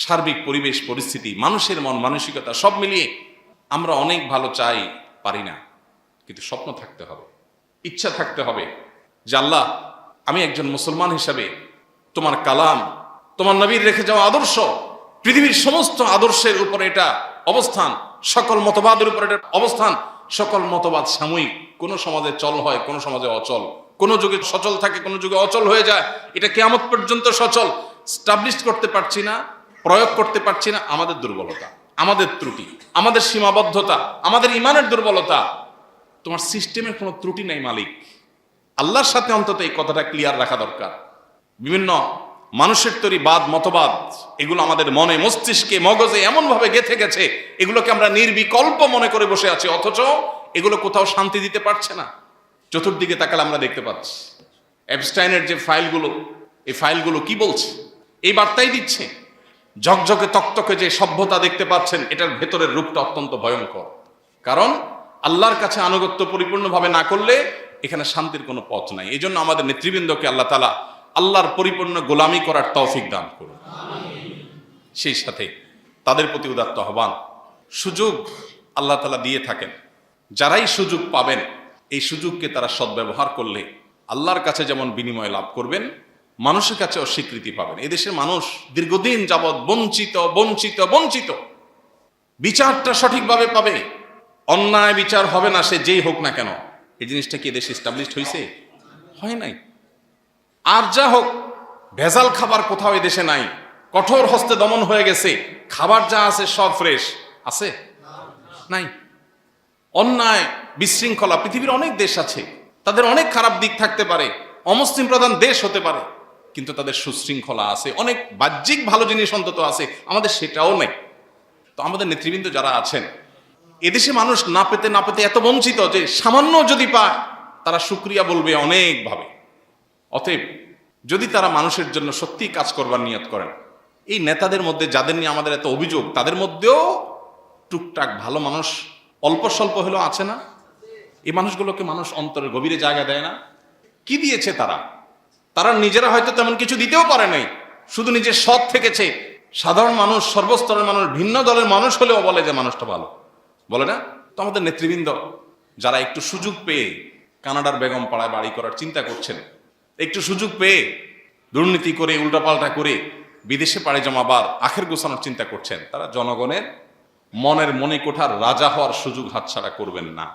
সার্বিক পরিবেশ পরিস্থিতি, মানুষের মন মানসিকতা সব মিলিয়ে আমরা অনেক ভালো চাই, পারি না। কিন্তু স্বপ্ন থাকতে হবে, ইচ্ছা থাকতে হবে যে আল্লাহ, আমি একজন মুসলমান হিসাবে তোমার কালাম, তোমার নবীর রেখে যাওয়া আদর্শ, পৃথিবীর সমস্ত আদর্শের উপরে এটা অবস্থান, সকল মতবাদের উপরে এটা অবস্থান। সকল মতবাদ সাময়িক, কোন সমাজে চল হয়, কোন সমাজে অচল, কোন যুগে সচল থাকে, কোন যুগে অচল হয়ে যায়। এটা কিয়ামত পর্যন্ত সচল স্টাবলিশ করতে পারছি না, প্রয়োগ করতে পারছি না। আমাদের দুর্বলতা, আমাদের ত্রুটি, আমাদের সীমাবদ্ধতা, আমাদের ইমানের দুর্বলতা। তোমার সিস্টেমের কোনো ত্রুটি নাই মালিক। আল্লাহর সাথে অন্তত এই কথাটা ক্লিয়ার রাখা দরকার। বিভিন্ন মানুষের তৈরি বাদ মতবাদ, এগুলো আমাদের মনে মস্তিষ্কে মগজে এমন ভাবে গেঁথে গেছে, এগুলোকে আমরা নির্বিকল্প মনে করে বসে আছি, অথচ এগুলো কোথাও শান্তি দিতে পারছে না। চতুর্দিকে তাকালে আমরা দেখতে পাচ্ছি এপস্টাইনের যে ফাইলগুলো, এই ফাইলগুলো কি বলছে? এই বার্তাই দিচ্ছে। ঝকঝকে তকতকে যে সভ্যতা দেখতে পাচ্ছেন, এটার ভেতরের রূপটা অত্যন্ত ভয়ঙ্কর। কারণ আল্লাহর কাছে আনুগত্য পরিপূর্ণভাবে না করলে এখানে শান্তির কোনো পথ নাই। এই জন্য আমাদের নেতৃবৃন্দকে আল্লাহ তাআলা আল্লাহর পরিপূর্ণ গোলামি করার তৌফিক দান করুন। সেই সাথে তাদের প্রতি উদাত্ত আহ্বান, সুযোগ আল্লাহ তাআলা দিয়ে থাকেন, যারাই সুযোগ পাবেন এই সুযোগকে তারা সদ্ব্যবহার করলে আল্লাহর কাছে যেমন বিনিময় লাভ করবেন, মানুষের কাছেও স্বীকৃতি পাবেন। এদেশের মানুষ দীর্ঘদিন যাবৎ বঞ্চিত বঞ্চিত বঞ্চিত। বিচারটা সঠিকভাবে পাবে, অন্যায় বিচার হবে না, সে যেই হোক না কেন। এই জিনিসটা কি এদেশে এস্টাবলিশড হয়েছে? হয় নাই। আর যা হোক, ভেজাল খাবার কোথাও এদেশে নাই, কঠোর হস্তে দমন হয়ে গেছে। খাবার যা আছে সব ফ্রেশ আছে? নাই। অন্যায় বিশৃঙ্খলা, পৃথিবীর অনেক দেশ আছে, তাদের অনেক খারাপ দিক থাকতে পারে, অমুসলিম প্রধান দেশ হতে পারে, কিন্তু তাদের সুশৃঙ্খলা আছে, অনেক বাহ্যিক ভালো জিনিস অন্তত আছে। আমাদের সেটাও নেই। তো আমাদের নেতৃবৃন্দ যারা আছেন, এদেশে মানুষ না পেতে না পেতে এত বঞ্চিত যে সামান্য যদি পায় তারা শুকরিয়া বলবে অনেকভাবে। অতএব যদি তারা মানুষের জন্য সত্যি কাজ করবার নিয়ত করেন, এই নেতাদের মধ্যে যাদের নিয়ে আমাদের এত অভিযোগ, তাদের মধ্যেও টুকটাক ভালো মানুষ অল্প স্বল্প হলেও আছে না? এই মানুষগুলোকে মানুষ অন্তরের গভীরে জায়গা দেয় না? কি দিয়েছে তারা? তারা নিজেরা হয়তো তেমন কিছু দিতেও পারে নাই, শুধু নিজের সৎ থেকেছে। সাধারণ মানুষ, সর্বস্তরের মানুষ, ভিন্ন দলের মানুষ হলেও বলে যে মানুষটা ভালো, বলে না? তো আমাদের নেতৃবৃন্দ যারা একটু সুযোগ পেয়ে কানাডার বেগম পাড়ায় বাড়ি করার চিন্তা করছেন, একটু সুযোগ পেয়ে দুর্নীতি করে উল্টাপাল্টা করে বিদেশে পাড়ি জমাবার আখের গোছানোর চিন্তা করছেন, তারা জনগণের মনের মণিকোঠার রাজা হওয়ার সুযোগ হাতছাড়া করবেন না।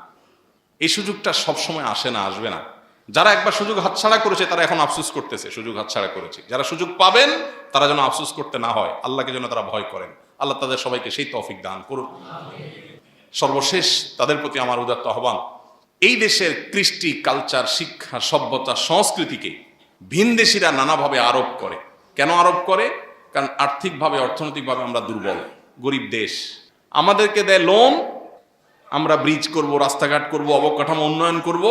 এই সুযোগটা সবসময় আসে না, আসবে না। যারা একবার সুযোগ হাতছাড়া করেছে তারা এখন আফসোস করতেছে সুযোগ হাতছাড়া করেছে। যারা সুযোগ পাবেন তারা যেন আফসোস করতে না হয়, আল্লাহকে যেন তারা ভয় করেন। আল্লাহ তাদের সবাইকে সেই তৌফিক দান করুন। সর্বশেষ তাদের প্রতি আমার উদাত্ত আহ্বান, এই দেশের কৃষ্টি, কালচার, শিক্ষা, সভ্যতা, সংস্কৃতিকে ভিনদেশীরা নানাভাবে আরোপ করে। কেন আরোপ করে? কারণ আর্থিকভাবে, অর্থনৈতিকভাবে আমরা দুর্বল, গরিব দেশ। আমাদেরকে দেয় লোন, আমরা ব্রিজ করব, রাস্তাঘাট করব, অবকাঠামো উন্নয়ন করব।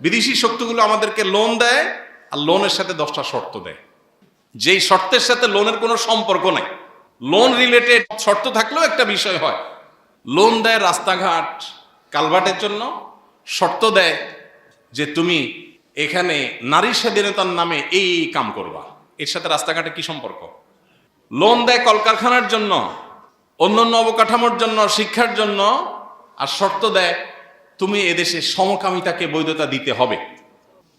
বিদেশি শক্তিগুলো আমাদেরকে লোন দেয়, আর লোনের সাথে 10টা শর্ত দেয়, যেই শর্তের সাথে লোনের কোনো সম্পর্ক নেই। লোন রিলেটেড শর্ত থাকলেও একটা বিষয় হয়। লোন দেয় রাস্তাঘাট কালভার্টের জন্য, শর্ত দেয় যে তুমি এখানে নারী স্বাধীনতার নামে এই কাম করবা। এর সাথে রাস্তাঘাটে কি সম্পর্ক? লোন দেয় কলকারখানার জন্য, অন্যান্য অবকাঠামোর জন্য, শিক্ষার জন্য, আর শর্ত দেয় তুমি এদেশে সমকামিতাকে বৈধতা দিতে হবে।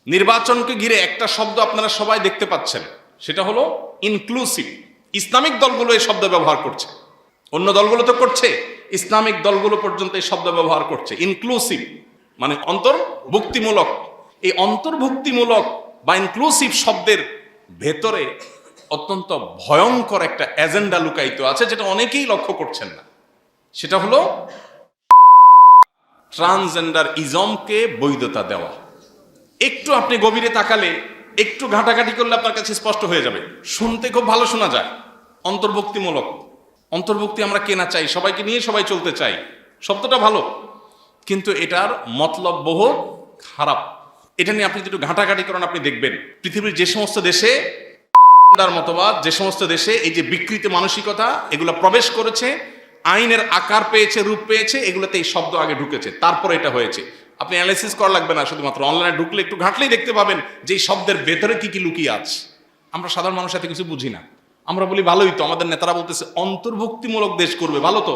নির্বাচনকে ঘিরে একটা শব্দ আপনারা সবাই দেখতে পাচ্ছেন, সেটা হলো ইনক্লুসিভ। ইসলামিক দলগুলো এই শব্দ ব্যবহার করছে, অন্য দলগুলো তো করছে, ইসলামিক দলগুলো পর্যন্ত এই শব্দ ব্যবহার করছে। ইনক্লুসিভ মানে অন্তর্ভুক্তিমূলক। এই অন্তর্ভুক্তিমূলক বা ইনক্লুসিভ শব্দের ভেতরে অত্যন্ত ভয়ঙ্কর একটা এজেন্ডা লুকায়িত আছে, যেটা অনেকেই লক্ষ্য করছেন না। সেটা হলো ট্রান্সজেন্ডার ইজমকে বৈধতা দেওয়া। একটু আপনি গভীরে তাকালে, একটু ঘাটাঘাটি করলে আপনার কাছে স্পষ্ট হয়ে যাবে। শুনতে খুব ভালো শোনা যায়, অন্তর্ভুক্তিমূলক। অন্তর্ভুক্তি আমরা কেনা চাই, সবাইকে নিয়ে সবাই চলতে চাই, শব্দটা ভালো, কিন্তু এটার মতলব বহু খারাপ। এটা নিয়ে আপনি একটু ঘাটাঘাটি করেন, আপনি দেখবেন পৃথিবীর যে সমস্ত দেশে মতবাদ, যে সমস্ত দেশে এই যে বিকৃত মানসিকতা এগুলো প্রবেশ করেছে, আইনের আকার পেয়েছে, রূপ পেয়েছে, এগুলোতে এই শব্দ আগে ঢুকেছে, তারপরে এটা হয়েছে। আপনি অ্যানালাইসিস করা লাগবে না, শুধুমাত্র অনলাইনে ঢুকলে একটু ঘাটলেই দেখতে পাবেন যে এই শব্দের ভেতরে কি কি লুকিয়ে আছে। আমরা সাধারণ মানুষ এত কিছু বুঝি না। আমরা বলি ভালোই তো, আমাদের নেতারা বলতেছে অন্তর্ভুক্তিমূলক দেশ করবে, ভালো তো,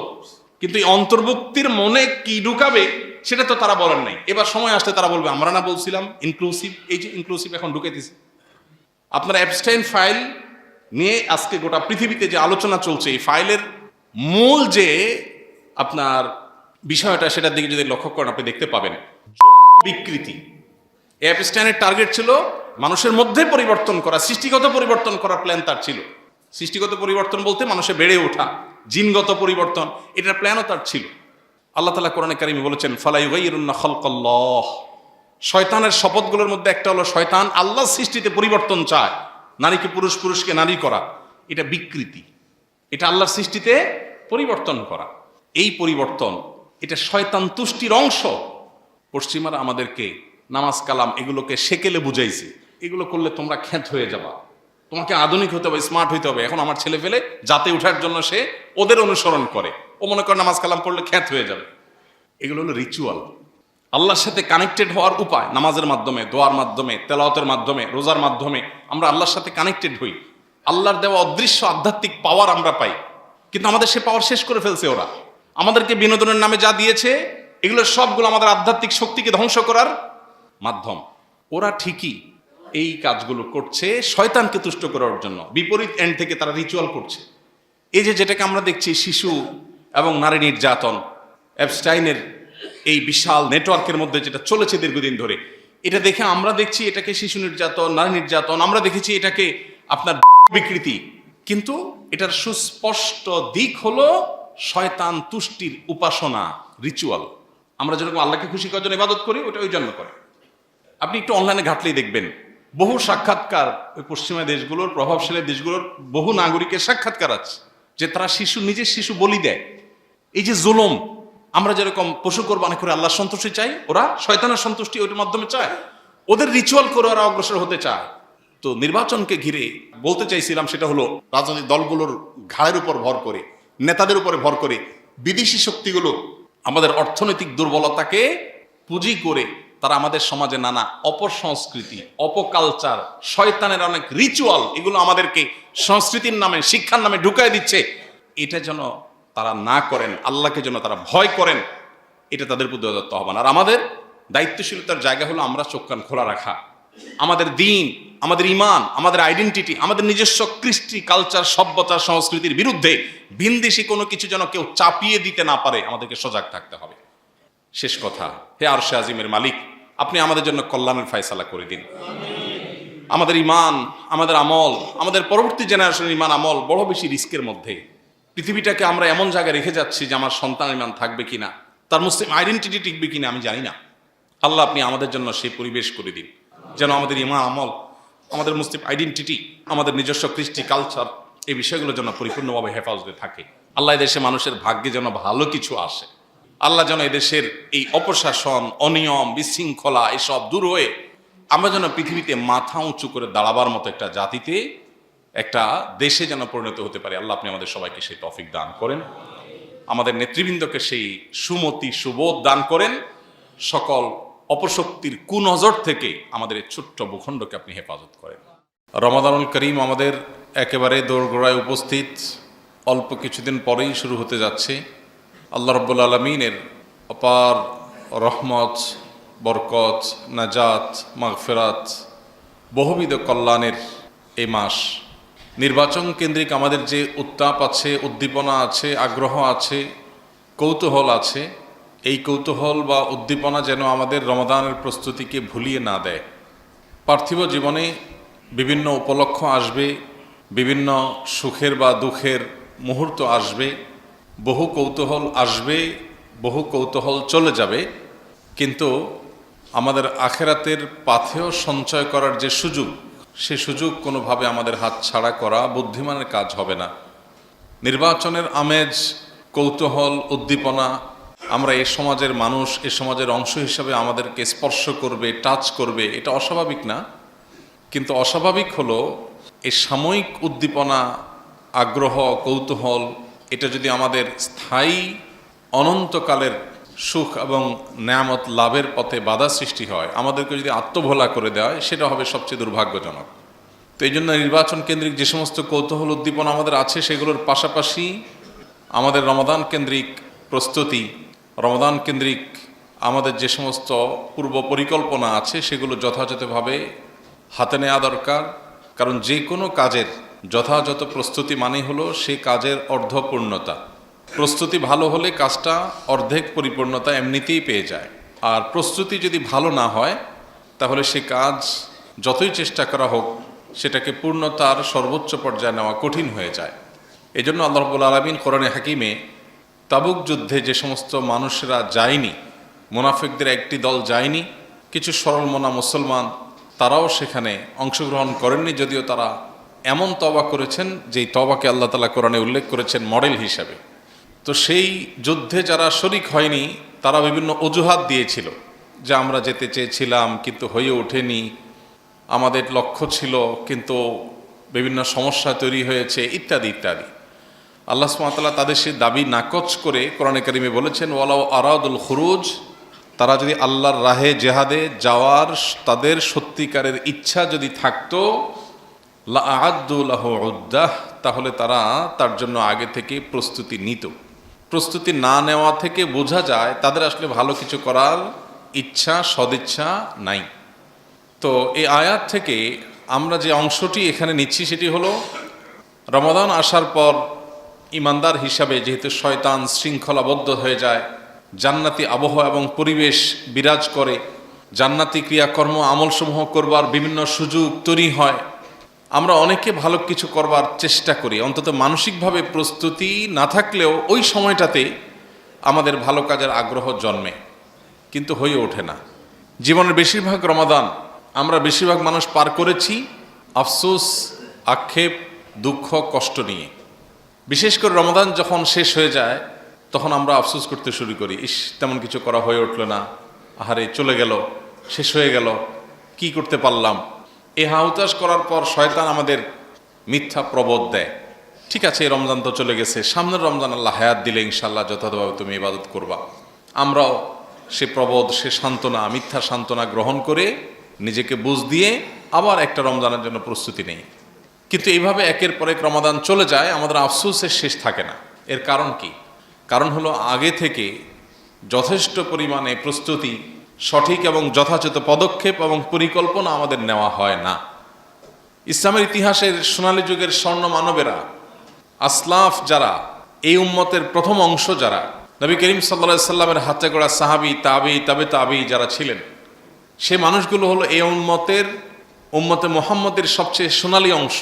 কিন্তু এই অন্তর্ভুক্তির মনে কি ঢুকাবে সেটা তো তারা বলেন নাই। এবার সময় আসলে তারা বলবে আমরা না বলছিলাম ইনক্লুসিভ, এই যে ইনক্লুসিভ এখন ঢুকাইতেছে। আপনার অ্যাপস্টাইন ফাইল নিয়ে আজকে গোটা পৃথিবীতে যে আলোচনা চলছে, এই ফাইলের মূল যে আপনার বিষয়টা, সেটার দিকে যদি লক্ষ্য করেন আপনি দেখতে পাবেন বিকৃতি। অ্যাপস্টাইনের টার্গেট ছিল মানুষের মধ্যে পরিবর্তন করা, সৃষ্টিগত পরিবর্তন করার প্ল্যান তার ছিল। সৃষ্টিগত পরিবর্তন বলতে মানুষের বেড়ে ওঠা, জিনগত পরিবর্তন, এটার প্ল্যানও তার ছিল। আল্লাহ তাআলা কোরআনে কারিমে বলেছেন ফালা ইউগাইয়িরুন্না খালকাল্লাহ। শয়তানের শপথগুলোর মধ্যে একটা হলো শয়তান আল্লাহর সৃষ্টিতে পরিবর্তন চায়, নারীকে পুরুষ, পুরুষকে নারী করা। এটা বিকৃতি, এটা আল্লাহর সৃষ্টিতে পরিবর্তন করা। এই পরিবর্তন এটা শয়তান তুষ্টির অংশ। পশ্চিমারা আমাদেরকে নামাজ কালাম এগুলোকে সেকেলে বুঝাইছে, এগুলো করলে তোমরা খ্যাত হয়ে যাবা, তোমাকে আধুনিক হতে হবে, স্মার্ট হইতে হবে। এখন আমার ছেলে ফেলে যাতে উঠার জন্য সে ওদের অনুসরণ করে, ও মনে করে নামাজ কালাম পড়লে খ্যাত হয়ে যাবে। এগুলো হলো রিচুয়াল। আল্লাহর সাথে কানেক্টেড হওয়ার উপায় নামাজের মাধ্যমে, দোয়ার মাধ্যমে, তেলাওয়াতের মাধ্যমে, রোজার মাধ্যমে আমরা আল্লাহর সাথে কানেক্টেড হই। আল্লাহর দেওয়া অদৃশ্য আধ্যাত্মিক পাওয়ার আমরা পাই, কিন্তু আমাদের সে পাওয়ার শেষ করে ফেলছে ওরা। আমাদেরকে বিনোদনের নামে যা দিয়েছে এগুলো সবগুলো আমাদের আধ্যাত্মিক শক্তিকে ধ্বংস করার মাধ্যম। ওরা ঠিকই এই কাজগুলো করছে শয়তানকে তুষ্ট করার জন্য, বিপরীত এন্ড থেকে তারা রিচুয়াল করছে। এই যে যেটাকে আমরা দেখছি শিশু এবং নারী নির্যাতন, অ্যাপস্টাইনের এই বিশাল নেটওয়ার্কের মধ্যে যেটা চলেছে দীর্ঘদিন ধরে, এটা দেখে আমরা দেখছি এটাকে শিশু নির্যাতন, নারী নির্যাতন, আমরা দেখেছি এটাকে আপনার বিকৃতি, কিন্তু এটার সুস্পষ্ট দিক হলো শয়তান তুষ্টির উপাসনা, রিচুয়াল। আমরা যেরকম আল্লাহকে খুশি করার জন্য ইবাদত করি, ওটা ওই জন্য করে। আপনি একটু অনলাইনে ঘাটলেই দেখবেন বহু সাক্ষাৎকার, ওই পশ্চিমা দেশগুলোর, প্রভাবশালী দেশগুলোর বহু নাগরিকের সাক্ষাৎকার আছে যে তারা নিজের শিশু বলি দেয়। এই যে জুলুম, আমরা যেরকম পশু কোরবানি করে আল্লাহর সন্তুষ্টি চাই, ওরা শয়তানের সন্তুষ্টি ওইটার মাধ্যমে চায়, ওদের রিচুয়াল করে ওরা অগ্রসর হতে চায়। তো নির্বাচনকে ঘিরে বলতে চাইছিলাম সেটা হলো রাজনৈতিক দলগুলোর ঘাড়ের উপর ভর করে, নেতাদের উপরে ভর করে বিদেশি শক্তিগুলো আমাদের অর্থনৈতিক দুর্বলতাকে পুঁজি করে তারা আমাদের সমাজে নানা অপসংস্কৃতি, অপকালচার, শয়তানের অনেক রিচুয়াল, এগুলো আমাদেরকে সংস্কৃতির নামে, শিক্ষার নামে ঢুকাই দিচ্ছে। এটা যেন তারা না করেন, আল্লাহকে যেন তারা ভয় করেন, এটা তাদের প্রতি দত্ত আহ্বান। আর আমাদের দায়িত্বশীলতার জায়গা হলো আমরা চোখ কান খোলা রাখা। আমাদের দিন, আমাদের ইমান, আমাদের আইডেন্টিটি, আমাদের নিজস্ব কৃষ্টি, কালচার, সভ্যতা, সংস্কৃতির বিরুদ্ধে ভিনদেশি কোনো কিছু যেন কেউ চাপিয়ে দিতে না পারে, আমাদেরকে সজাগ থাকতে হবে। শেষ কথা, হে আরশে আজিমের মালিক, আপনি আমাদের জন্য কল্যাণের ফয়সালা করে দিন। আমাদের ইমান, আমাদের আমল, আমাদের পরবর্তী জেনারেশনের ইমান আমল বড় বেশি রিস্কের মধ্যে। পৃথিবীটাকে আমরা এমন জায়গায় রেখে যাচ্ছি যে আমার সন্তান ইমান থাকবে কিনা, তার মুসলিম আইডেন্টিটি টিকবে কিনা আমি জানি না। আল্লাহ আপনি আমাদের জন্য সেই পরিবেশ করে দিন যেন আমাদের ইমান আমল, আমাদের মুসলিম আইডেন্টিটি, আমাদের নিজস্ব কৃষ্টি, কালচার, এই বিষয়গুলো যেন পরিপূর্ণভাবে হেফাজতে থাকে। আল্লাহ এদেশে মানুষের ভাগ্যে যেন ভালো কিছু আসে। আল্লাহ যেন এদেশের এই অপশাসন, অনিয়ম, বিশৃঙ্খলা এসব দূর হয়ে আমরা যেন পৃথিবীতে মাথা উঁচু করে দাঁড়াবার মতো একটা জাতিতে, একটা দেশে যেন পরিণত হতে পারে। আল্লাহ আপনি আমাদের সবাইকে সেই তৌফিক দান করেন, আমাদের নেতৃবৃন্দকে সেই সুমতি, সুবোধ দান করেন, সকল অপশক্তির কুনজর থেকে আমাদের এই ছোট্ট ভূখণ্ডকে আপনি হেফাজত করেন। রমাদানুল করিম আমাদের একেবারে দোরগোড়ায় উপস্থিত, অল্প কিছুদিন পরেই শুরু হতে যাচ্ছে। আল্লাহ রাব্বুল আলামিনের অপার রহমত, বরকত, নাজাত, মাগফিরাত, বহুবিধ কল্যাণের এই মাস। নির্বাচন কেন্দ্রিক আমাদের যে উত্তাপ আছে, উদ্দীপনা আছে, আগ্রহ আছে, কৌতূহল আছে, এই কৌতূহল বা উদ্দীপনা যেন আমাদের রমাদানের প্রস্তুতিকে ভুলিয়ে না দেয়। পার্থিব জীবনে বিভিন্ন উপলক্ষ আসবে, বিভিন্ন সুখের বা দুঃখের মুহূর্ত আসবে, বহু কৌতূহল আসবে, বহু কৌতূহল চলে যাবে, কিন্তু আমাদের আখেরাতের পাথেয় সঞ্চয় করার যে সুযোগ, সে সুযোগ কোনোভাবে আমাদের হাত ছাড়া করা বুদ্ধিমানের কাজ হবে না। নির্বাচনের আমেজ, কৌতূহল, উদ্দীপনা আমরা এ সমাজের মানুষ, এ সমাজের অংশ হিসাবে আমাদেরকে স্পর্শ করবে, টাচ করবে, এটা অস্বাভাবিক না। কিন্তু অস্বাভাবিক হলো এই সাময়িক উদ্দীপনা, আগ্রহ, কৌতূহল, এটা যদি আমাদের স্থায়ী অনন্তকালের সুখ এবং নেয়ামত লাভের পথে বাধা সৃষ্টি হয়, আমাদেরকে যদি আত্মভোলা করে দেওয়া হয়, সেটা হবে সবচেয়ে দুর্ভাগ্যজনক। তো এই জন্য নির্বাচন কেন্দ্রিক যে সমস্ত কৌতূহল উদ্দীপনা আমাদের আছে, সেগুলোর পাশাপাশি আমাদের রমাদান কেন্দ্রিক প্রস্তুতি, রমাদান কেন্দ্রিক আমাদের যে সমস্ত পূর্ব পরিকল্পনা আছে, সেগুলো যথাযথভাবে হাতে নেওয়া দরকার। কারণ যে কোনো কাজের যথাযথ প্রস্তুতি মানে হলো সে কাজের অর্ধপূর্ণতা। প্রস্তুতি ভালো হলে কাজটা অর্ধেক পরিপূর্ণতা এমনিতেই পেয়ে যায়। আর প্রস্তুতি যদি ভালো না হয়, তাহলে সে কাজ যতই চেষ্টা করা হোক সেটাকে পূর্ণতার সর্বোচ্চ পর্যায়ে নেওয়া কঠিন হয়ে যায়। এই জন্য আল্লাহ রাব্বুল আলামিন কোরআনে হাকিমে তাবুক যুদ্ধে যে সমস্ত মানুষরা যায়নি, মুনাফিকদের একটি দল যায়নি, কিছু সরল মনা মুসলমান তারাও সেখানে অংশগ্রহণ করেননি, যদিও তারা এমন তওবা করেছেন যেই তওবাকে আল্লাহ তাআলা কোরআনে উল্লেখ করেছেন মডেল হিসাবে। তো সেই যুদ্ধে যারা শরিক হয়নি তারা বিভিন্ন অজুহাত দিয়েছিল যে আমরা যেতে চেয়েছিলাম কিন্তু হয়ে ওঠেনি, আমাদের লক্ষ্য ছিল কিন্তু বিভিন্ন সমস্যা তৈরি হয়েছে, ইত্যাদি ইত্যাদি। আল্লাহ সুবহানাহু ওয়া তাআলা তাদের সেই দাবি নাকচ করে কোরআনে কারিমে বলেছেন, ওয়ালাউ আরাদুল খুরুজ, তারা যদি আল্লাহর রাহে জেহাদে যাওয়ার তাদের সত্যিকারের ইচ্ছা যদি থাকতো, লা আ'আদ্দু লাহু উদ্দাহ, তাহলে তারা তার জন্য আগে থেকে প্রস্তুতি নিত। প্রস্তুতি না নেওয়া থেকে বোঝা যায় তাদের আসলে ভালো কিছু করার ইচ্ছা, সদিচ্ছা নাই। তো এই আয়াত থেকে আমরা যে অংশটি এখানে নিচ্ছি সেটি হলো, রমাদান আসার পর ইমানদার হিসাবে যেহেতু শয়তান শৃঙ্খলাবদ্ধ হয়ে যায়, জান্নাতি আবহাওয়া এবং পরিবেশ বিরাজ করে, জান্নাতি ক্রিয়াকর্ম আমলসমূহ করবার বিভিন্ন সুযোগ তৈরি হয়, আমরা অনেকে ভালো কিছু করবার চেষ্টা করি, অন্তত মানসিকভাবে প্রস্তুতি না থাকলেও ওই সময়টাতে আমাদের ভালো কাজের আগ্রহ জন্মে, কিন্তু হয়ে ওঠে না। জীবনের বেশিরভাগ রমাদান আমরা বেশিরভাগ মানুষ পার করেছি আফসোস, আক্ষেপ, দুঃখ, কষ্ট নিয়ে। বিশেষ করে রমাদান যখন শেষ হয়ে যায় তখন আমরা আফসোস করতে শুরু করি, ইস তেমন কিছু করা হয়ে উঠল না, আহারে চলে গেল, শেষ হয়ে গেল, কি করতে পারলাম। এই হাহুতাশ করার পর শয়তান আমাদের মিথ্যা প্রবোধ দেয়, ঠিক আছে এই রমজান তো চলে গেছে, সামনের রমজান আল্লাহ হায়াত দিলে ইনশাআল্লাহ যথাযথভাবে তুমি ইবাদত করবা। আমরাও সে প্রবোধ, সে সান্ত্বনা, মিথ্যা সান্ত্বনা গ্রহণ করে নিজেকে বুঝ দিয়ে আবার একটা রমজানের জন্য প্রস্তুতি নেই। কিন্তু এইভাবে একের পর এক রমাদান চলে যায়, আমাদের আফসোসের শেষ থাকে না। এর কারণ কি? কারণ হলো আগে থেকে যথেষ্ট পরিমাণে প্রস্তুতি, সঠিক এবং যথাযথ পদক্ষেপ এবং পরিকল্পনা আমাদের নেওয়া হয় না। ইসলামের ইতিহাসের সোনালী যুগের স্বর্ণ মানবেরা, আসলাফ যারা, এই উম্মতের প্রথম অংশ যারা, নবী করিম সাল্লাল্লাহু আলাইহি সাল্লামের হাতে গড়া সাহাবী, তাবী, তাবে তাবী যারা ছিলেন, সে মানুষগুলো হলো এই উম্মতে মুহাম্মদের সবচেয়ে সোনালী অংশ।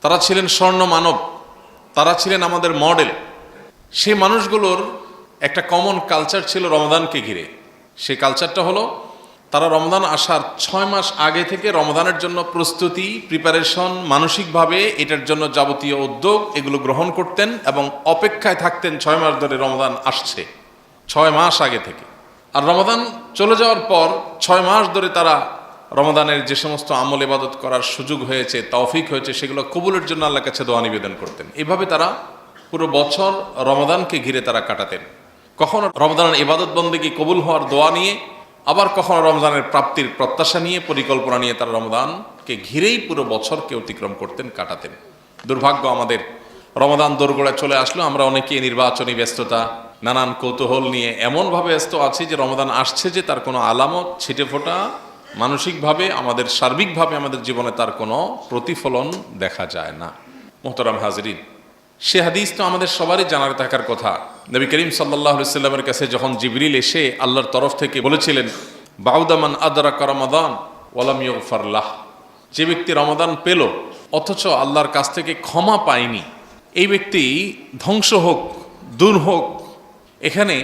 তারা ছিলেন স্বর্ণ মানব, তারা ছিলেন আমাদের মডেল। সেই মানুষগুলোর একটা কমন কালচার ছিল রমাদানকে ঘিরে। সেই কালচারটা হলো তারা রমজান আসার 6 মাস আগে থেকে রমজানের জন্য প্রস্তুতি, প্রিপারেশন, মানসিকভাবে এটার জন্য যাবতীয় উদ্যোগ এগুলো গ্রহণ করতেন এবং অপেক্ষায় থাকতেন 6 মাস ধরে রমজান আসছে, 6 মাস আগে থেকে। আর রমজান চলে যাওয়ার পর 6 মাস ধরে তারা রমজানের যে সমস্ত আমল ইবাদত করার সুযোগ হয়েছে, তৌফিক হয়েছে, সেগুলো কবুলের জন্য আল্লাহর কাছে দোয়া নিবেদন করতেন। এভাবে তারা পুরো বছর রমজানকে ঘিরে তারা কাটাতেন। কখনো রমজানের ইবাদত বন্দেগী কবুল হওয়ার দোয়া নিয়ে, আবার কখনো রমজানের প্রাপ্তির প্রত্যাশা নিয়ে, পরিকল্পনা নিয়ে তারা রমজানকে ঘিরেই পুরো বছরকে অতিক্রম করতেন, কাটাতেন। দুর্ভাগ্য আমাদের, রমজান দোরগোড়ায় চলে আসলো, আমরা অনেকে নির্বাচনী ব্যস্ততা, নানান কৌতূহল নিয়ে এমনভাবে ব্যস্ত আছি যে রমজান আসছে যে তার কোনো আলামত, ছিটে ফোটা, মানসিকভাবে আমাদের সার্বিকভাবে আমাদের জীবনে তার কোনো প্রতিফলন দেখা যায় না। মোহতারাম হাজরিন, সে হাদিস তো আমাদের সবারই জানার থাকার কথা। নবী করিম সাল্লাল্লাহু আলাইহি সাল্লামের কাছে যখন জিবরিল এসে আল্লাহর তরফ থেকে বলেছিলেন, বাউদামান আদরাকা রমাদান ওয়ালাম ইউগফার লাহ, যে ব্যক্তি রমাদান পেল অথচ আল্লাহর কাছ থেকে ক্ষমা পায়নি, এই ব্যক্তি ধ্বংস হোক, দূর হোক। এখানে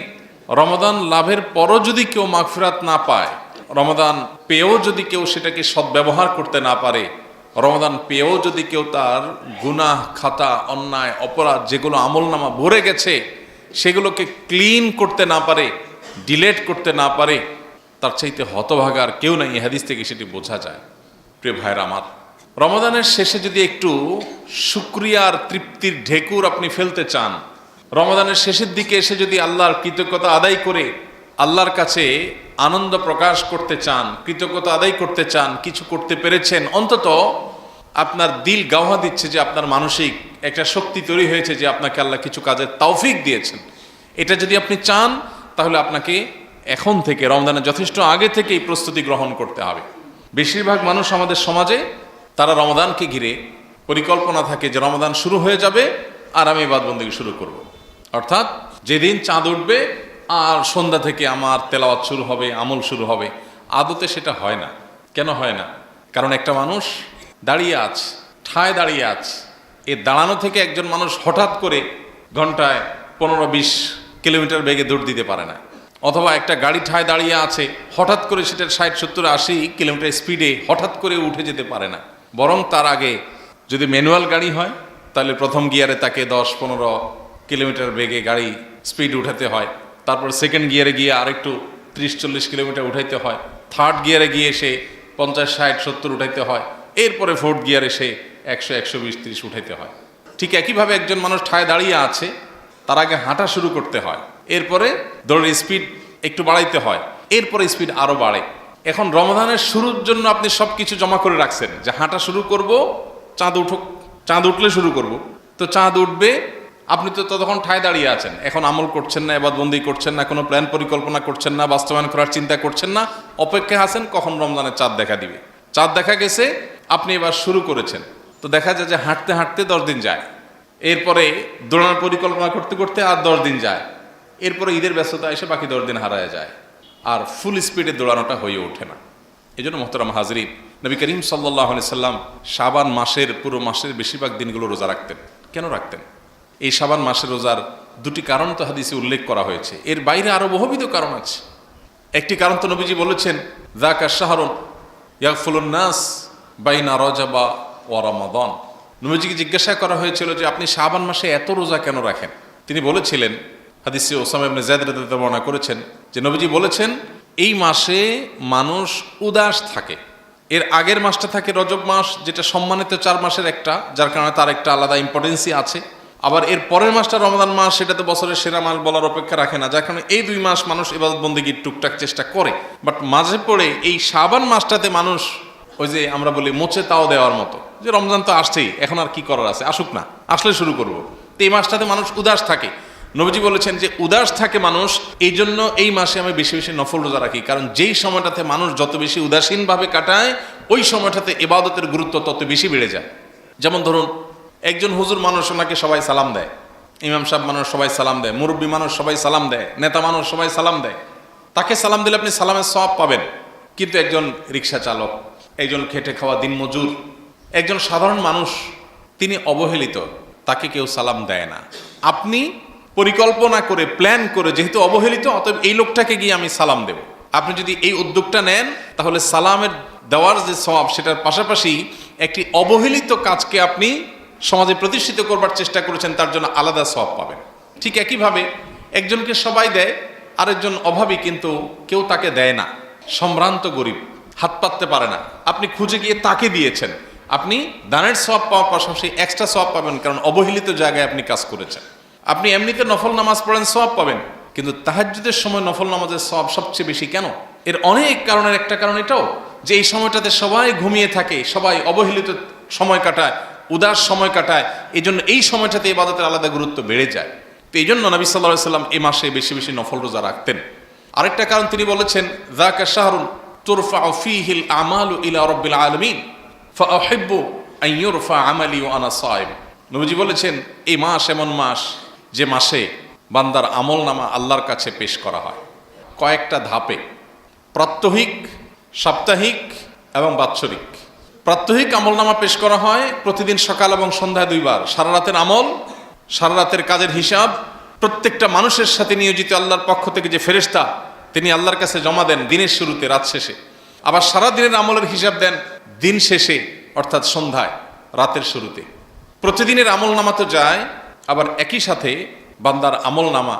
রমাদান লাভের পরও যদি কেউ মাগফিরাত না পায়, রমাদান পেয়েও যদি কেউ সেটাকে সদ্ব্যবহার করতে না পারে, রমাদান পেয়েও যদি কেউ তার গুনাহ খাতা, অন্যায়, অপরাধ যেগুলো আমলনামা ভরে গেছে সেগুলোকে ক্লিন করতে না পারে, ডিলেট করতে না পারে, তার চাইতে হতভাগার কেউ নাই। এই হাদিস থেকে সেটি বোঝা যায়। প্রিয় ভাইরা আমার, রমাদানের শেষে যদি একটু শুকরিয়ার তৃপ্তির ঢেকুর আপনি ফেলতে চান, রমাদানের শেষের দিকে এসে যদি আল্লাহর কৃতজ্ঞতা আদায় করে আল্লাহর কাছে আনন্দ প্রকাশ করতে চান, কৃতজ্ঞতা আদায় করতে চান, কিছু করতে পেরেছেন, অন্তত আপনার দিল গাওয়া দিচ্ছে যে আপনার মানসিক একটা শক্তি তৈরি হয়েছে যে আপনাকে আল্লাহ কিছু কাজের তৌফিক দিয়েছেন। এটা যদি আপনি চান তাহলে আপনাকে এখন থেকে, রমজানের যথেষ্ট আগে থেকেই প্রস্তুতি গ্রহণ করতে হবে। বেশিরভাগ মানুষ আমাদের সমাজে তারা রমজানকে ঘিরে পরিকল্পনা থাকে যে রমজান শুরু হয়ে যাবে আর আমি ইবাদতবন্দেগী শুরু করব। অর্থাৎ যেদিন চাঁদ উঠবে আর সন্ধ্যা থেকে আমার তেলাওয়াত শুরু হবে, আমল শুরু হবে। আদতে সেটা হয় না। কেন হয় না? কারণ একটা মানুষ দাঁড়িয়ে আছে, ঠায় দাঁড়িয়ে আছে, এই দাঁড়ানো থেকে একজন মানুষ হঠাৎ করে ঘন্টায় 15-20 কিলোমিটার বেগে দৌড় দিতে পারে না। অথবা একটা গাড়ি ঠায় দাঁড়িয়ে আছে, হঠাৎ করে সেটার 60-70-80 কিলোমিটার স্পিডে হঠাৎ করে উঠে যেতে পারে না। বরং তার আগে যদি ম্যানুয়াল গাড়ি হয় তাহলে প্রথম গিয়ারে তাকে 10-15 কিলোমিটার বেগে গাড়ি স্পিড উঠাতে হয়। তারপর সেকেন্ড গিয়ারে গিয়ে আরেকটু 30-40 কিলোমিটার উঠাইতে হয়। থার্ড গিয়ারে গিয়ে সে 50-60-70 উঠাইতে হয়। এরপরে ফোর্থ গিয়ারে সে 100-120-30 উঠাইতে হয়। ঠিক একইভাবে একজন মানুষ ঠায় দাঁড়িয়ে আছে, তার আগে হাঁটা শুরু করতে হয়, এরপরে দৌড়ের স্পিড একটু বাড়াইতে হয়, এরপরে স্পিড আরও বাড়ে। এখন রমজানের শুরুর জন্য আপনি সব কিছু জমা করে রাখছেন যে হাঁটা শুরু করব, চাঁদ উঠুক, চাঁদ উঠলে শুরু করব। তো চাঁদ উঠবে, আপনি তো ততক্ষণ ঠায় দাঁড়িয়ে আছেন, এখন আমল করছেন না, ইবাদতবন্দি করছেন না, কোনো প্ল্যান পরিকল্পনা করছেন না, বাস্তবায়ন করার চিন্তা করছেন না, অপেক্ষায় আছেন কখন রমজানের চাঁদ দেখা দিবে। চাঁদ দেখা গেছে, আপনি এবার শুরু করেছেন, তো দেখা যায় যে হাঁটতে হাঁটতে 10 দিন যায়, এরপরে দৌড়ানোর পরিকল্পনা করতে করতে আর 10 দিন যায়, এরপরে ঈদের ব্যস্ততা এসে বাকি 10 দিন হারায় যায়, আর ফুল স্পিডে দৌড়ানোটা হয়ে ওঠে না। এই জন্য মোহতারাম হাজরিন, নবী করিম সাল্লাল্লাহু আলাইহি সাল্লাম শাবান মাসের পুরো মাসের বেশিরভাগ দিনগুলো রোজা রাখতেন। কেন রাখতেন? এই শাবান মাসের রোজার দুটি কারণ তো হাদিসে উল্লেখ করা হয়েছে, এর বাইরে আরো বহুবিধ কারণ আছে। একটি কারণ তো নবীজি বলেছেন, যাকা শাহরুন ইয়াগফুলুন নাস বাইনা রজবা ওয়া রমাদান। নবীজিকে জিজ্ঞাসা করা হয়েছিল যে আপনি শাবান মাসে এত রোজা কেন রাখেন? তিনি বলেছিলেন, হাদিসে ওসামা ইবনে যায়েদ রাদিয়াল্লাহু বর্ণনা করেছেন যে নবীজি বলেছেন, এই মাসে মানুষ উদাস থাকে। এর আগের মাসটা থাকে রজব মাস, যেটা সম্মানিত 4 মাসের একটা, যার কারণে তার একটা আলাদা ইম্পর্টেন্সই আছে। আবার এর পরের মাসটা রমজান মাস, সেটা তো বছরের সেরা মাস বলার অপেক্ষা রাখে না, যার কারণে এই 2 মাস মানুষ ইবাদত বন্দেগীর টুকটাক চেষ্টা করে। বাট মাঝে পড়ে এই শাবান মাসটাতে মানুষ ওই যে আমরা বলি মোচে তাও দেওয়ার মতো, যে রমজান তো আসছেই, এখন আর কি করার আছে, আসুক না, আসলে শুরু করব। তো এই মাসটাতে মানুষ উদাস থাকে। নবীজি বলেছেন যে উদাস থাকে মানুষ, এই জন্য এই মাসে আমি বেশি বেশি নফল রোজা রাখি, কারণ যেই সময়টাতে মানুষ যত বেশি উদাসীনভাবে কাটায়, ওই সময়টাতে ইবাদতের গুরুত্ব তত বেশি বেড়ে যায়। যেমন ধরুন, একজন হুজুর মানুষ, ওনাকে সবাই সালাম দেয়, ইমাম সাহেব মানুষ সবাই সালাম দেয়, মুরব্বী মানুষ সবাই সালাম দেয়, নেতা মানুষ সবাই সালাম দেয়, তাকে সালাম দিলে আপনি সালামের সওয়াব পাবেন। কিন্তু একজন রিক্সা চালক, একজন খেটে খাওয়া দিনমজুর, একজন সাধারণ মানুষ, তিনি অবহেলিত, তাকে কেউ সালাম দেয় না। আপনি পরিকল্পনা করে, প্ল্যান করে, যেহেতু অবহেলিত, অতএব এই লোকটাকে গিয়ে আমি সালাম দেব, আপনি যদি এই উদ্যোগটা নেন, তাহলে সালামের দেওয়ার যে সওয়াব, সেটার পাশাপাশি একটি অবহেলিত কাজকে আপনি সমাজে প্রতিষ্ঠিত করবার চেষ্টা করেছেন, তার জন্য আলাদা সওয়াব পাবেন। ঠিক একইভাবে একজনকে সবাই দেয়, আরেকজন অভাবী, কিন্তু কেউ তাকে দেয় না, সম্ভ্রান্ত গরিব, হাত পাততে পারে না, আপনি খুঁজে গিয়ে তাকে দিয়েছেন, আপনি দানের সওয়াব পাওয়ার পাশাপাশি এক্সট্রা সওয়াব পাবেন, কারণ অবহেলিত জায়গায় আপনি কাজ করেছেন। আপনি এমনিতে নফল নামাজ পড়েন, সওয়াব পাবেন, কিন্তু তাহাজ্জুদের সময় নফল নামাজের সওয়াব সবচেয়ে বেশি কেন? এর অনেক কারণের একটা কারণ এটাও যে এই সময়টাতে সবাই ঘুমিয়ে থাকে, সবাই অবহেলিত সময় কাটায়, উদাস সময় কাটায়, এই জন্য এই সময়টাতে ইবাদতের আলাদা গুরুত্ব বেড়ে যায়। তো এই জন্য নবী সাল্লাল্লাহু আলাইহি সাল্লাম এই মাসে বেশি বেশি নফল রোজা রাখতেন। আরেকটা কারণ তিনি বলেছেন, যাকা শাহরুন তুরফাউ ফীহিল আমালু ইলা রাব্বিল আলামিন ফাউহিব্বু আন ইউরফা আমালি ওয়া আনা সাইম। নবীজি বলেছেন, এই মাস এমন মাস যে মাসে বান্দার আমলনামা আল্লাহর কাছে পেশ করা হয় কয়েকটা ধাপে, প্রাত্যহিক, সাপ্তাহিক এবং বাৎসরিক। প্রাত্যহিক আমলনামা পেশ করা হয় প্রতিদিন সকাল এবং সন্ধ্যায় 2 বার। সারা রাতের আমল, সারা রাতের কাজের হিসাব প্রত্যেকটা মানুষের সাথে নিয়োজিত আল্লাহর পক্ষ থেকে যে ফেরেশতা, তিনি আল্লাহর কাছে জমা দেন দিনের শুরুতে, রাত শেষে। আবার সারা দিনের আমলের হিসাব দেন দিন শেষে, অর্থাৎ সন্ধ্যায়, রাতের শুরুতে। প্রতিদিনের আমলনামা তো যায়, আবার একই সাথে বান্দার আমলনামা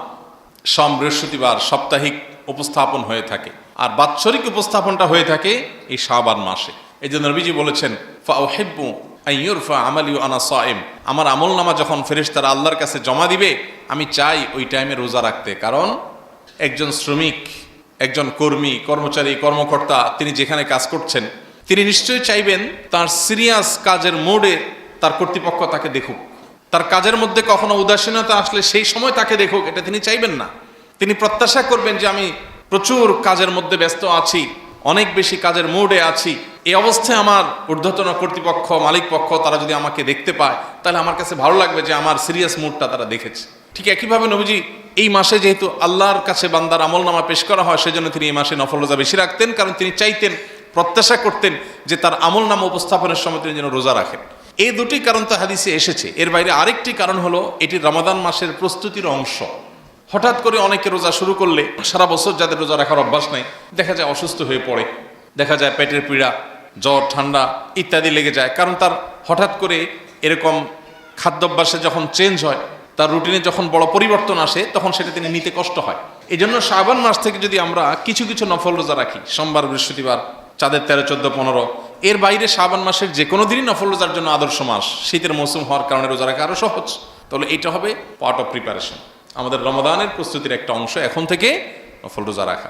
সোম, বৃহস্পতিবার সাপ্তাহিক উপস্থাপন হয়ে থাকে, আর বাৎসরিক উপস্থাপনটা হয়ে থাকে এই শাবান মাসে। এই জন্য নবীজি বলেছেন, ফাউহিব্বু আন ইউরফা আমালি ওয়া আনা সাইম, আমার আমলনামা যখন ফেরেশতারা আল্লাহর কাছে জমা দিবে, আমি চাই ওই টাইমে রোজা রাখতে। কারণ একজন শ্রমিক, একজন কর্মী, কর্মচারী, কর্মকর্তা, তিনি যেখানে কাজ করছেন, তিনি নিশ্চয়ই চাইবেন তার সিরিয়াস কাজের মোডে তার কর্তৃপক্ষ তাকে দেখুক, তার কাজের মধ্যে কখনো উদাসীনতা আসলে সেই সময় তাকে দেখুক, এটা তিনি চাইবেন না। তিনি প্রত্যাশা করবেন যে আমি প্রচুর কাজের মধ্যে ব্যস্ত আছি, অনেক বেশি কাজের মোডে আছি, এই অবস্থায় আমার ঊর্ধ্বতন কর্তৃপক্ষ, মালিক পক্ষ তারা যদি আমাকে দেখতে পায় তাহলে আমার কাছে ভালো লাগবে যে আমার সিরিয়াস মুডটা তারা দেখেছে। ঠিক একইভাবে নবীজি এই মাসে যেহেতু আল্লাহর কাছে বান্দার আমলনামা পেশ করা হয়, সেজন্য তিনি এই মাসে নফল রোজা বেশি রাখতেন, কারণ তিনি চাইতেন, প্রত্যাশা করতেন যে তার আমলনামা উপস্থাপনের সময় তিনি যেন রোজা রাখেন। এই দুটি কারণ তো হাদিসে এসেছে। এর বাইরে আরেকটি কারণ হলো এটি রমাদান মাসের প্রস্তুতির অংশ। হঠাৎ করে অনেকে রোজা শুরু করলে, সারা বছর যাদের রোজা রাখার অভ্যাস নেই, দেখা যায় অসুস্থ হয়ে পড়ে, দেখা যায় পেটের পীড়া, জ্বর, ঠান্ডা ইত্যাদি লেগে যায়। কারণ তার হঠাৎ করে এরকম খাদ্যাভ্যাসে যখন চেঞ্জ হয়, তার রুটিনে যখন বড় পরিবর্তন আসে, তখন সেটা তিনি নিতে কষ্ট হয়। এই জন্য শাবান মাস থেকে যদি আমরা কিছু কিছু নফল রোজা রাখি, সোমবার, বৃহস্পতিবার, চাঁদের 13, 14, 15, এর বাইরে শাবান মাসের যে কোনো দিনই নফল রোজার জন্য আদর্শ মাস। শীতের মৌসুম হওয়ার কারণে রোজা রাখা আরও সহজ। তাহলে এটা হবে পার্ট অফ প্রিপারেশন, আমাদের রমাদানের প্রস্তুতির একটা অংশ এখন থেকে নফল রোজা রাখা,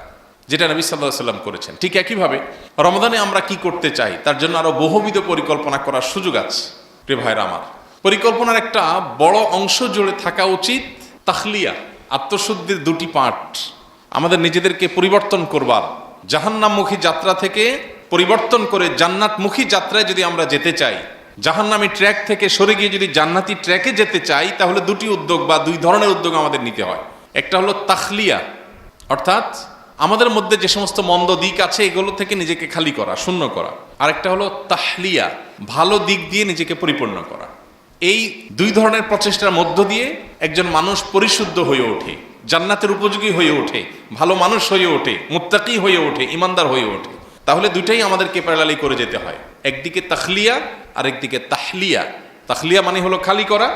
যেটা নবী সাল্লাল্লাহু আলাইহি ওয়াসাল্লাম করেছেন। ঠিক একইভাবে রমাদানে আমরা কি করতে চাই তার জন্য আরো বহুবিধ পরিকল্পনা করার সুযোগ আছে। প্রিয় ভাইরা আমার, পরিকল্পনার একটা বড় অংশ জুড়ে থাকা উচিত তাখলিয়া, আত্মশুদ্ধির দুটি পার্ট। আমাদের নিজেদেরকে পরিবর্তন করবার, জাহান্নামমুখী যাত্রা থেকে পরিবর্তন করে জান্নাতমুখী যাত্রায় যদি আমরা যেতে চাই, জাহান্নামী ট্র্যাক থেকে সরে গিয়ে যদি জান্নাতি ট্র্যাকে যেতে চাই, তাহলে দুটি উদ্যোগ বা দুই ধরনের উদ্যোগ আমাদের নিতে হয়। একটা হলো তাখলিয়া, অর্থাৎ আমাদের মধ্যে যে সমস্ত মন্দ দিক আছে এগুলো থেকে নিজেকে খালি করা, শূন্য করা। আরেকটা হলো তাহলিয়া, ভালো দিক দিয়ে নিজেকে পরিপূর্ণ করা। এই দুই ধরনের প্রচেষ্টার মধ্য দিয়ে একজন মানুষ পরিশুদ্ধ হয়ে ওঠে, জান্নাতের উপযোগী হয়ে ওঠে, ভালো মানুষ হয়ে ওঠে, মুত্তাকি হয়ে ওঠে, ইমানদার হয়ে ওঠে। তাহলে দুইটাই আমাদেরকে প্যারালালি করে যেতে হয়, একদিকে তাখলিয়া আর একদিকে তাহলিয়া। তাখলিয়া মানে হলো খালি করা,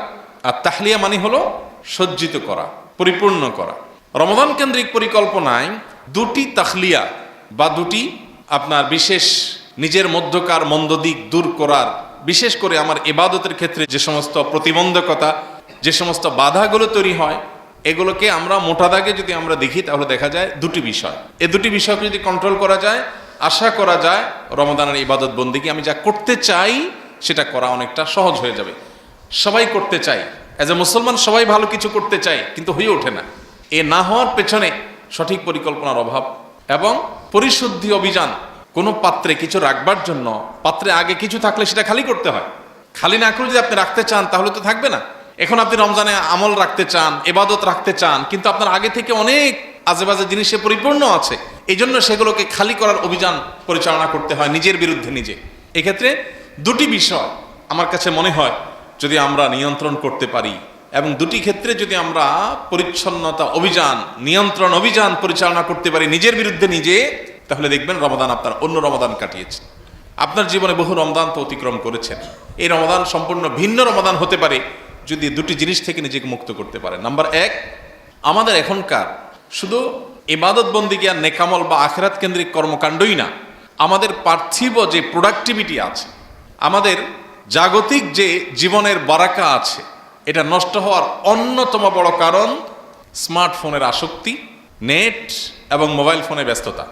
আর তাহলিয়া মানে হলো সজ্জিত করা, পরিপূর্ণ করা। রমাদান কেন্দ্রিক পরিকল্পনায় দুটি তাখলিয়া বা দুটি আপনার বিশেষ নিজের মধ্যকার মন্দ দিক দূর করার, বিশেষ করে আমার ইবাদতের ক্ষেত্রে যে সমস্ত প্রতিবন্ধকতা, যে সমস্ত বাধাগুলো তৈরি হয়, এগুলোকে আমরা মোটা দাগে যদি আমরা দেখি তাহলে দেখা যায় দুটি বিষয়। এই দুটি বিষয়কে যদি কন্ট্রোল করা যায়, আশা করা যায় রমাদানের ইবাদত বন্দেগী আমি যা করতে চাই সেটা করা অনেকটা সহজ হয়ে যাবে। সবাই করতে চাই, অ্যাজ এ মুসলমান সবাই ভালো কিছু করতে চাই, কিন্তু হয়ে ওঠে না। এ না হওয়ার পেছনে সঠিক পরিকল্পনার অভাব এবং পরিশুদ্ধি অভিযান। কোনো পাত্রে কিছু রাখবার জন্য পাত্রে আগে কিছু থাকলে সেটা খালি করতে হয়। খালি না করে যদি আপনি রাখতে চান তাহলে তো থাকবে না। এখন আপনি রমজানে আমল রাখতে চান, ইবাদত রাখতে চান, কিন্তু আপনার আগে থেকে অনেক আজেবাজে জিনিসে পরিপূর্ণ আছে, এই জন্য সেগুলোকে খালি করার অভিযান পরিচালনা করতে হয় নিজের বিরুদ্ধে নিজে। এক্ষেত্রে দুটি বিষয় আমার কাছে মনে হয় যদি আমরা নিয়ন্ত্রণ করতে পারি, এবং দুটি ক্ষেত্রে যদি আমরা পরিচ্ছন্নতা অভিযান, নিয়ন্ত্রণ অভিযান পরিচালনা করতে পারি নিজের বিরুদ্ধে নিজে, তাহলে দেখবেন রমাদান আপনার অন্য রমাদান কাটিয়েছে। আপনার জীবনে বহু রমাদান তো অতিক্রম করেছেন, এই রমাদান সম্পূর্ণ ভিন্ন রমাদান হতে পারে যদি দুটি জিনিস থেকে নিজেকে মুক্ত করতে পারে। নাম্বার এক, আমাদের এখনকার শুধু ইবাদত বন্দেগী আর নেকামল বা আখিরাত কেন্দ্রিক কর্মকাণ্ডই না, আমাদের পার্থিব যে প্রোডাক্টিভিটি আছে, আমাদের জাগতিক যে জীবনের বারাকা আছে, এটা নষ্ট হওয়ার অন্যতম বড় কারণ স্মার্টফোনের আসক্তি, নেট এবং মোবাইল ফোনে ব্যস্ততা।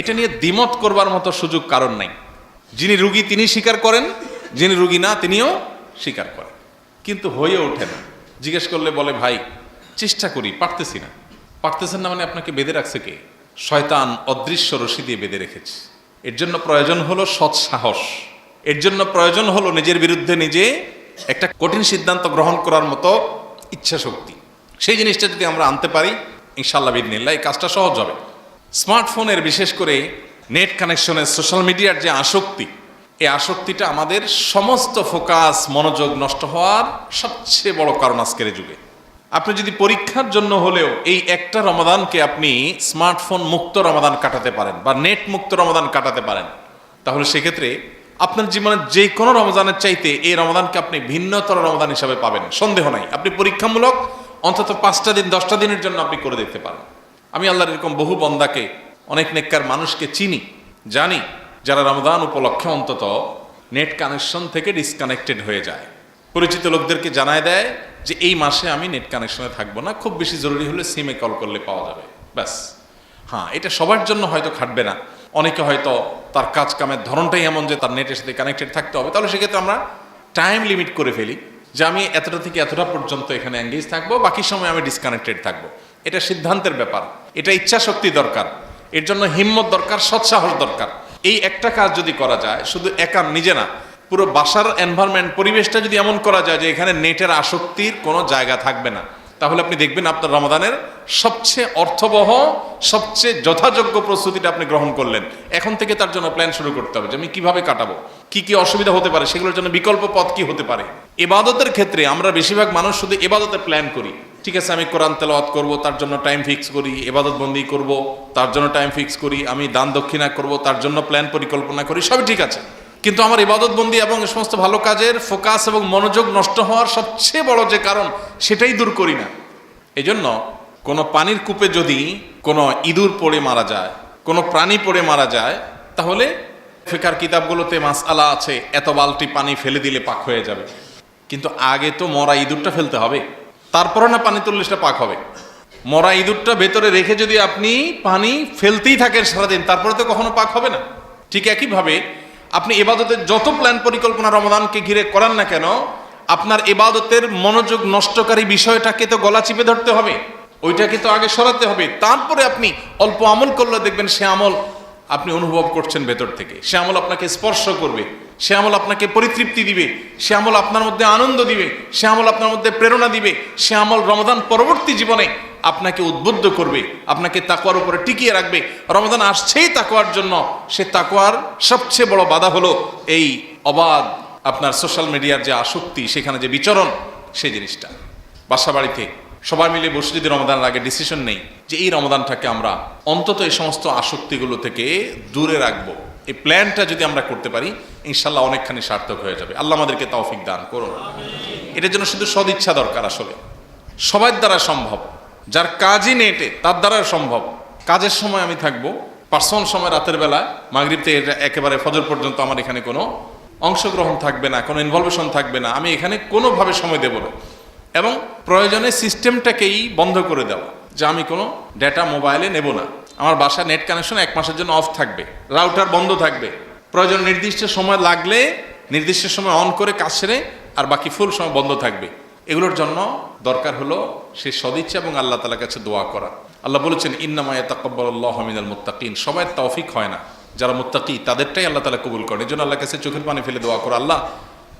এটা নিয়ে দ্বিমত করবার মতো সুযোগ কারণ নাই। যিনি রুগী তিনি স্বীকার করেন, যিনি রুগী না তিনিও স্বীকার করেন, কিন্তু হয়ে ওঠে না। জিজ্ঞেস করলে বলে ভাই চেষ্টা করি, পারতেছি না। পারতেছেন না মানে আপনাকে বেঁধে রাখছে কে? শয়তান অদৃশ্য রশি দিয়ে বেঁধে রেখেছে। এর জন্য প্রয়োজন হলো সৎ সাহস, এর জন্য প্রয়োজন হলো নিজের বিরুদ্ধে নিজে একটা কঠিন সিদ্ধান্ত গ্রহণ করার মতো ইচ্ছা শক্তি। সেই জিনিসটা যদি আমরা আনতে পারি ইনশাআল্লাহ বিদিনিল্লাহ এই কাজটা সহজ হবে। স্মার্টফোনের বিশেষ করে নেট কানেকশনের, সোশ্যাল মিডিয়ার যে আসক্তি, এই আসক্তিটা আমাদের সমস্ত ফোকাস, মনোযোগ নষ্ট হওয়ার সবচেয়ে বড় কারণ আজকের যুগে। আপনি যদি পরীক্ষার জন্য হলেও এই একটা রমাদানকে আপনি স্মার্টফোন মুক্ত রমাদান কাটাতে পারেন বা নেট মুক্ত রমাদান কাটাতে পারেন, তাহলে সেক্ষেত্রে আপনার জীবনের যে কোনো রমজানের চাইতে এই রমাদানকে আপনি ভিন্নতর রমাদান হিসাবে পাবেন, সন্দেহ নাই। আপনি পরীক্ষামূলক অন্তত 5টা দিন 10টা দিনের জন্য আপনি করে দেখতে পারেন। আমি আল্লাহর এরকম বহু বন্দাকে, অনেক নেককার মানুষকে চিনি, জানি, যারা রমজান উপলক্ষে অন্তত নেট কানেকশন থেকে ডিসকানেক্টেড হয়ে যায়। পরিচিত লোকদেরকে জানায় দেয় যে এই মাসে আমি নেট কানেকশনে থাকবো না, খুব বেশি জরুরি হলে সিমে কল করলে পাওয়া যাবে, ব্যাস। হ্যাঁ, এটা সবার জন্য হয়তো খাটবে না। অনেকে হয়তো তার কাজ কামের ধরনটাই এমন যে তার নেটের সাথে কানেক্টেড থাকতে হবে, তাহলে সেক্ষেত্রে আমরা টাইম লিমিট করে ফেলি যে আমি এতটা থেকে এতটা পর্যন্ত এখানে এঙ্গেজ থাকবো, বাকি সময় আমি ডিসকানেক্টেড থাকবো। এটা সিদ্ধান্তের ব্যাপার, এটা ইচ্ছা শক্তি দরকার, এর জন্য হিম্মত দরকার, সৎসাহস দরকার। এই একটা কাজ যদি করা যায়, শুধু একা নিজে না, পুরো বাসার এনভায়রনমেন্ট পরিবেশটা যদি এমন করা যায় যে এখানে নেটের আসক্তির কোনো জায়গা থাকবে না, তাহলে আপনি দেখবেন আপনার রমাদানের সবচেয়ে অর্থবহ, সবচেয়ে যথাযোগ্য প্রস্তুতিটা আপনি গ্রহণ করলেন। এখন থেকে তার জন্য প্ল্যান শুরু করতে হবে যে আমি কিভাবে কাটাবো, কি কি অসুবিধা হতে পারে, সেগুলোর জন্য বিকল্প পথ কি হতে পারে। ইবাদতের ক্ষেত্রে আমরা বেশিরভাগ মানুষ শুধু ইবাদতের প্ল্যান করি। ঠিক আছে, আমি কোরআন তেলাওয়াত করব, তার জন্য টাইম ফিক্স করি, ইবাদত বন্দি করব, তার জন্য টাইম ফিক্স করি, আমি দান দক্ষিণা করব, তার জন্য প্ল্যান পরিকল্পনা করি, সবই ঠিক আছে। কিন্তু আমার ইবাদত বন্দি এবং এই সমস্ত ভালো কাজের ফোকাস এবং মনোযোগ নষ্ট হওয়ার সবচেয়ে বড় যে কারণ, সেটাই দূর করি না। এই জন্য কোনো পানির কূপে যদি কোনো ইঁদুর পড়ে মারা যায়, কোনো প্রাণী পড়ে মারা যায়, তাহলে ফিকার কিতাবগুলোতে মাসআলা আছে এত বালতি পানি ফেলে দিলে পাক হয়ে যাবে। কিন্তু আগে তো মরা ইঁদুরটা ফেলতে হবে, তারপরে না পানি তুললে সেটা পাক হবে। মরা ইঁদুরটা ভেতরে রেখে যদি আপনি পানি ফেলতেই থাকেন সারাদিন, তারপরে তো কখনো পাক হবে না। ঠিক একইভাবে আপনি ইবাদতের যত প্ল্যান পরিকল্পনা রমাদানকে ঘিরে করেন না কেন, আপনার ইবাদতের মনোযোগ নষ্টকারী বিষয়টাকে তো গলা চিপে ধরতে হবে, ওইটাকে তো আগে সরাতে হবে। তারপরে আপনি অল্প আমল করলে দেখবেন সে আমল আপনি অনুভব করছেন ভেতর থেকে, সে আমল আপনাকে স্পর্শ করবে, সে আমল আপনাকে পরিতৃপ্তি দিবে, সে আমল আপনার মধ্যে আনন্দ দিবে, সে আমল আপনার মধ্যে প্রেরণা দিবে, সে আমল রমাদান পরবর্তী জীবনে আপনাকে উদ্বুদ্ধ করবে, আপনাকে তাকওয়ার উপরে টিকিয়ে রাখবে। রমাদান আসছেই তাকওয়ার জন্য, সে তাকওয়ার সবচেয়ে বড় বাধা হলো এই অবাধ আপনার সোশ্যাল মিডিয়ার যে আসক্তি, সেখানে যে বিচরণ, সেই জিনিসটা। বাসা বাড়িতে সবাই মিলে বসে যদি রমাদানের আগে ডিসিশন নেই যে এই রমাদানটাকে আমরা অন্তত এই সমস্ত আসক্তিগুলো থেকে দূরে রাখবো, এই প্ল্যানটা যদি আমরা করতে পারি, ইনশাল্লাহ অনেকখানি সার্থক হয়ে যাবে। আল্লাহ আমাদেরকে তৌফিক দান করুন। এটার জন্য শুধু সদিচ্ছা দরকার, আসলে সবার দ্বারা সম্ভব। যার কাজই নেটে তার দ্বারা সম্ভব। কাজের সময় আমি থাকবো, পার্সোনাল সময় রাতের বেলা মাগরিব থেকে একেবারে ফজর পর্যন্ত আমার এখানে কোনো অংশগ্রহণ থাকবে না, কোনো ইনভলভেশন থাকবে না, আমি এখানে কোনোভাবে সময় দেব না। এবং প্রয়োজনে সিস্টেমটাকেই বন্ধ করে দেওয়া, যে আমি কোনো ডেটা মোবাইলে নেব না। আমার বাসার নেট কানেকশন 1 মাসের জন্য অফ থাকবে, রাউটার বন্ধ থাকবে, প্রয়োজন নির্দিষ্ট সময় লাগলে নির্দিষ্ট সময় অন করে কাজ সেরে, আর বাকি ফুল সময় বন্ধ থাকবে। এগুলোর জন্য দরকার হলো সে সদিচ্ছা এবং আল্লাহ তাআলার কাছে দোয়া করা। আল্লাহ বলেছেন ইন্নামা ইয়াতাকাব্বালুল্লাহু মিনাল মুত্তাকিন, সবার তৌফিক হয় না, যারা মুত্তাকি তাদেরটাই আল্লাহ তাআলা কবুল করেন। এই জন্য আল্লাহর কাছে চোখের পানি ফেলে দোয়া করো, আল্লাহ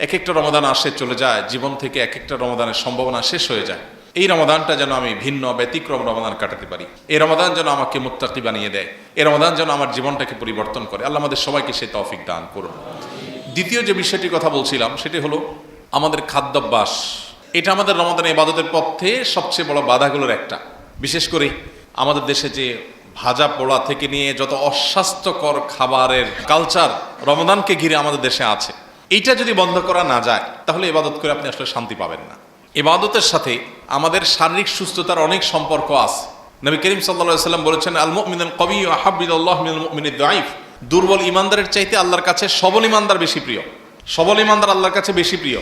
এক একটা রমাদান আসে চলে যায়, জীবন থেকে এক একটা রমাদানের সম্ভাবনা শেষ হয়ে যায়, এই রমাদানটা যেন আমি ভিন্ন ব্যতিক্রম রমাদান কাটাতে পারি, এই রমাদান যেন আমাকে মুত্তাকি বানিয়ে দেয়, এই রমাদান যেন আমার জীবনটাকে পরিবর্তন করে। আল্লাহ আমাদের সবাইকে সেই তৌফিক দান করুন। দ্বিতীয় যে বিষয়টির কথা বলছিলাম সেটি হলো আমাদের খাদ্যাভ্যাস। এটা আমাদের রমাদানের ইবাদতের পথে সবচেয়ে বড় বাধাগুলোর একটা। বিশেষ করে আমাদের দেশে যে ভাজা পোড়া থেকে নিয়ে যত অস্বাস্থ্যকর খাবারের কালচার রমাদানকে ঘিরে আমাদের দেশে আছে, এইটা যদি বন্ধ করা না যায়, তাহলে ইবাদত করে আপনি আসলে শান্তি পাবেন না। ইবাদতের সাথে আমাদের শারীরিক সুস্থতার অনেক সম্পর্ক আছে। নবী করিম সাল্লাল্লাহু আলাইহি ওয়াসাল্লাম বলেছেন আল মুমিনুল কবিয়্যু আহাব্বু ইলাল্লাহি মিনাল মুমিনিদ দাঈফ, দুর্বল ইমানদারের চাইতে আল্লাহর কাছে সবল ইমানদার বেশি প্রিয়। সবল ইমানদার আল্লাহর কাছে বেশি প্রিয়।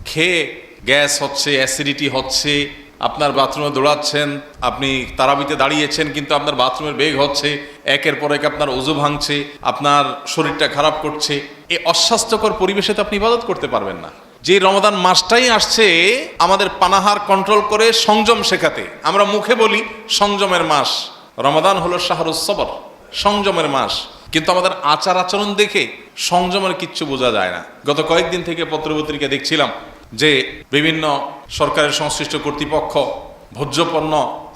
খেয়ে গ্যাস হচ্ছে, অ্যাসিডিটি হচ্ছে, আপনার বাথরুমে দৌড়াচ্ছেন, আপনি তারাবিতে দাঁড়িয়েছেন কিন্তু আপনার বাথরুমের বেগ হচ্ছে, একের পর এক আপনার ওযু ভাঙছে, আপনার শরীরটা খারাপ করছে, এই অস্বাস্থ্যকর পরিবেশে তো আপনি ইবাদত করতে পারবেন না। যে রমাদান মাসটাই আসছে আমাদের পানাহার কন্ট্রোল করে সংযম শেখাতে, আমরা মুখে বলি সংযমের মাস, রমাদান হলো শাহরুস সবর, সংযমের মাস, কিন্তু আমাদের আচার আচরণ দেখে সংযমের কিচ্ছু বোঝা যায় না। গত কয়েকদিন থেকে পত্রপত্রিকা দেখছিলাম যে বিভিন্ন সরকারের সংশ্লিষ্ট কর্তৃপক্ষ ভোজ্যপণ্য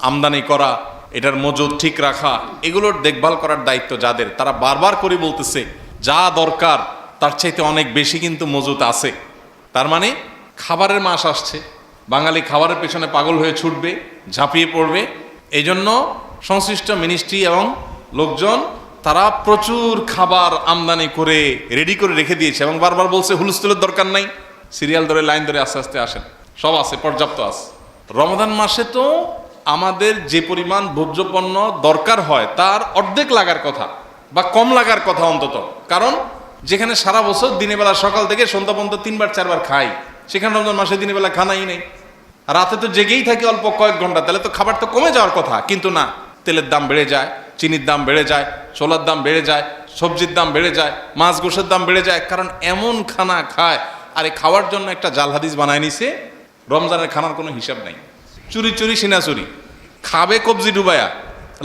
আমদানি করা, এটার মজুদ ঠিক রাখা, এগুলোর দেখভাল করার দায়িত্ব যাদের, তারা বারবার করে বলতেছে যা দরকার তার চাইতে অনেক বেশি কিন্তু মজুদ আছে। তার মানে খাবারের মাস আসছে, বাঙালি খাবারের পেছনে পাগল হয়ে ছুটবে, ঝাঁপিয়ে পড়বে। এই জন্য সংশ্লিষ্ট মিনিস্ট্রি এবং লোকজন তারা প্রচুর খাবার আমদানি করে রেডি করে রেখে দিয়েছে এবং বারবার বলছে হুলস্থুলের দরকার নাই, সিরিয়াল ধরে লাইন ধরে আস্তে আস্তে আসেন, সব আছে, পর্যাপ্ত আছে। রমাদান মাসে তো আমাদের যে পরিমাণ ভোজ্যপণ্য দরকার হয় তার অর্ধেক লাগার কথা বা কম লাগার কথা অন্তত। কারণ যেখানে সারা বছর দিনের বেলা সকাল থেকে সন্ধ্যা পর্যন্ত 3বার 4বার খাই, সেখানে রমজান মাসে দিনের বেলা খানাই নেই, রাতে তো জেগেই থাকি অল্প কয়েক ঘন্টা, তাহলে তো খাবার তো কমে যাওয়ার কথা, কিন্তু না, তেলের দাম বেড়ে যায়, চিনির দাম বেড়ে যায়, ছোলার দাম বেড়ে যায়, সবজির দাম বেড়ে যায়, মাছ গোশের দাম বেড়ে যায়, কারণ এমন খানা খায়। আর এই খাওয়ার জন্য একটা জাল হাদিস বানায় নিছে, রমজানের খানার কোনো হিসাব নাই। চুরি চুরি সিনা চুরি খাবে কবজি ডুবায়া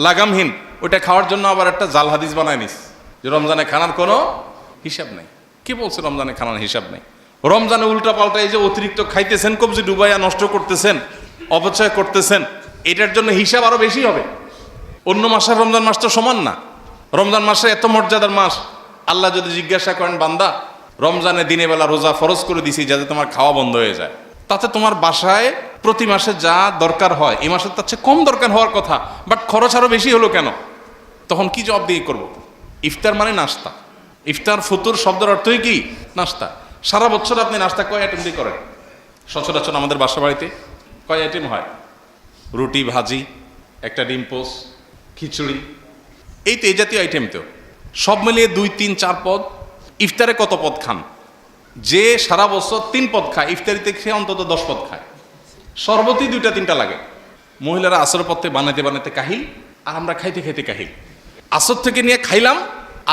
লাগামহীন, ওইটা খাওয়ার জন্য আবার একটা জাল হাদিস বানায় নিস যে রমজানে খানার কোনো হিসাব নাই। কে বলছে রমজানে খানার হিসাব নেই? রমজানে উল্টা পাল্টা এই যে অতিরিক্ত খাইতেছেন, কবজি ডুবাইয়া নষ্ট করতেছেন, অপচয় করতেছেন, এটার জন্য হিসাব আরো বেশি হবে। অন্য মাসের রমজান মাস তো সমান না। রমজান মাসে এত মর্যাদার মাস, আল্লাহ যদি জিজ্ঞাসা করেন বান্দা রমজানে দিনে বেলা রোজা ফরজ করে দিছি যাতে তোমার খাওয়া বন্ধ হয়ে যায়, তাতে তোমার বাসায় প্রতি মাসে যা দরকার হয় এই মাসে তার চেয়ে কম দরকার হওয়ার কথা, বাট খরচ আরো বেশি হলো কেন? তখন কি জবাব দিয়ে করব? ইফতার মানে নাস্তা। ইফতার ফুতুর শব্দের অর্থই কি? নাস্তা। সারা বছর আপনি নাস্তা কয় আইটেম দিয়ে করেন? সচরাচর আমাদের বাসা বাড়িতে কয় আইটেম হয়? রুটি, ভাজি, একটা ডিম পোস, খিচুড়ি, এই তো এই জাতীয় আইটেম। তো সব মিলিয়ে 2, 3, 4 পদ। ইফতারে কত পদ খান? যে সারা বছর 3 পদ খায়, ইফতারিতে খেয়ে অন্তত 10 পদ খায়। শরবতই 2-3টা লাগে। মহিলারা আসর পথে বানাইতে বানাইতে কাহিল, আর আমরা খাইতে খাইতে কাহিল। আসর থেকে নিয়ে খাইলাম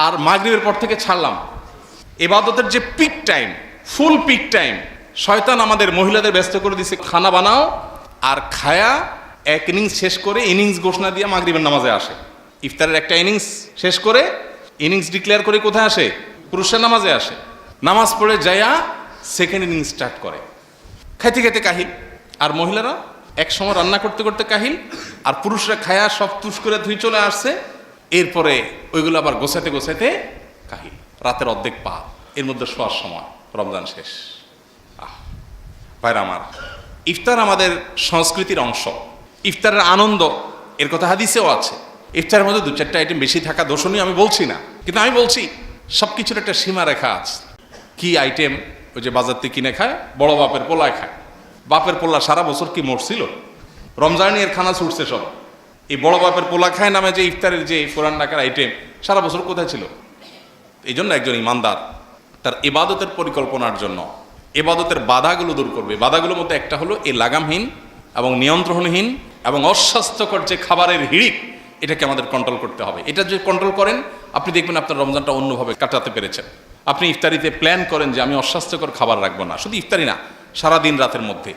আর মাগরিবের পর থেকে ছাড়লাম। ইবাদতের যে পিক টাইম, ফুল পিক টাইম, শয়তান আমাদের মহিলাদের ব্যস্ত করে দিছে। খানা বানাও আর খায়া এক ইনিংস শেষ করে ইনিংস ঘোষণা দিয়ে মাগরিবের নামাজে আসে। ইফতারের একটা ইনিংস শেষ করে ইনিংস ডিক্লেয়ার করে কোথায় আসে? পুরুষের নামাজে আসে। নামাজ পড়ে যায়া সেকেন্ড ইনিংস স্টার্ট করে। খাইতে খাইতে কাহিল। আর মহিলারা এক সময় রান্না করতে করতে কাহিল, আর পুরুষরা খায়া সব তুষ করে ধুই চলে আসছে। এরপরে ওইগুলো আবার গোছাতে গোছাতে কাহিল। রাতের অর্ধেক পা, এর মধ্যে শোয়ার সময়, রমজান শেষ। ভাইরা আমার, ইফতার আমাদের সংস্কৃতির অংশ। ইফতারের আনন্দ, এর কথা হাদিসেও আছে। ইফতারের মধ্যে 2-4টা আইটেম বেশি থাকা দোষণীয় আমি বলছি না, কিন্তু আমি বলছি সব কিছুর একটা সীমা রেখা আছে। কি আইটেম? ওই যে বাজার থেকে কিনে খায়, বড় বাপের পোলায় খায়। বাপের পোলা সারা বছর কি মরছিল? রমজানে এর খানা ছুটছে সব। এই বড় বাপের পোলা খায় নামে যে ইফতারের যে পুরান ঢাকার আইটেম সারা বছর কোথায় ছিল? এই জন্য একজন ইমানদার তার ইবাদতের পরিকল্পনার জন্য ইবাদতের বাধাগুলো দূর করবে। বাধাগুলোর মধ্যে একটা হলো এই লাগামহীন এবং নিয়ন্ত্রণহীন এবং অস্বাস্থ্যকর যে খাবারের হিড়িক, এটাকে আমাদের কন্ট্রোল করতে হবে। এটা যদি কন্ট্রোল করেন, আপনি দেখবেন আপনার রমজানটা অন্যভাবে কাটাতে পেরেছেন। আপনি ইফতারিতে প্ল্যান করেন যে আমি অস্বাস্থ্যকর খাবার রাখবো না, শুধু ইফতারি না, সারাদিন রাতের মধ্যে।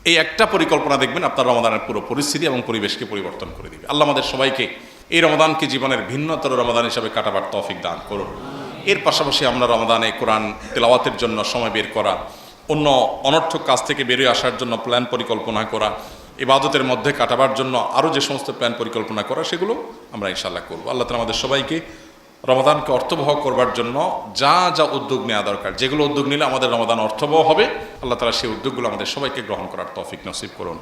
এই একটা পরিকল্পনা দেখবেন আপনার রমাদানের পুরো পরিস্থিতি এবং পরিবেশকে পরিবর্তন করে দিবে। আল্লাহ আমাদের সবাইকে এই রমাদানকে জীবনের ভিন্নতর রমাদান হিসাবে কাটাবার তৌফিক দান করুন। এর পাশাপাশি আমরা রমাদানে কোরআন তেলাওয়াতের জন্য সময় বের করা, অন্য অনর্থক কাজ থেকে বেরিয়ে আসার জন্য প্ল্যান পরিকল্পনা করা, ইবাদতের মধ্যে কাটাবার জন্য আরও যে সমস্ত প্ল্যান পরিকল্পনা করা, সেগুলো আমরা ইনশাআল্লাহ করবো। আল্লাহ তাআলা আমাদের সবাইকে রমাদানকে অর্থবহ করবার জন্য যা যা উদ্যোগ নেওয়া দরকার, যেগুলো উদ্যোগ নিলে আমাদের রমাদান অর্থবহ হবে, আল্লাহ তাআলা সেই উদ্যোগগুলো আমাদের সবাইকে গ্রহণ করার তৌফিক নসিব করুন।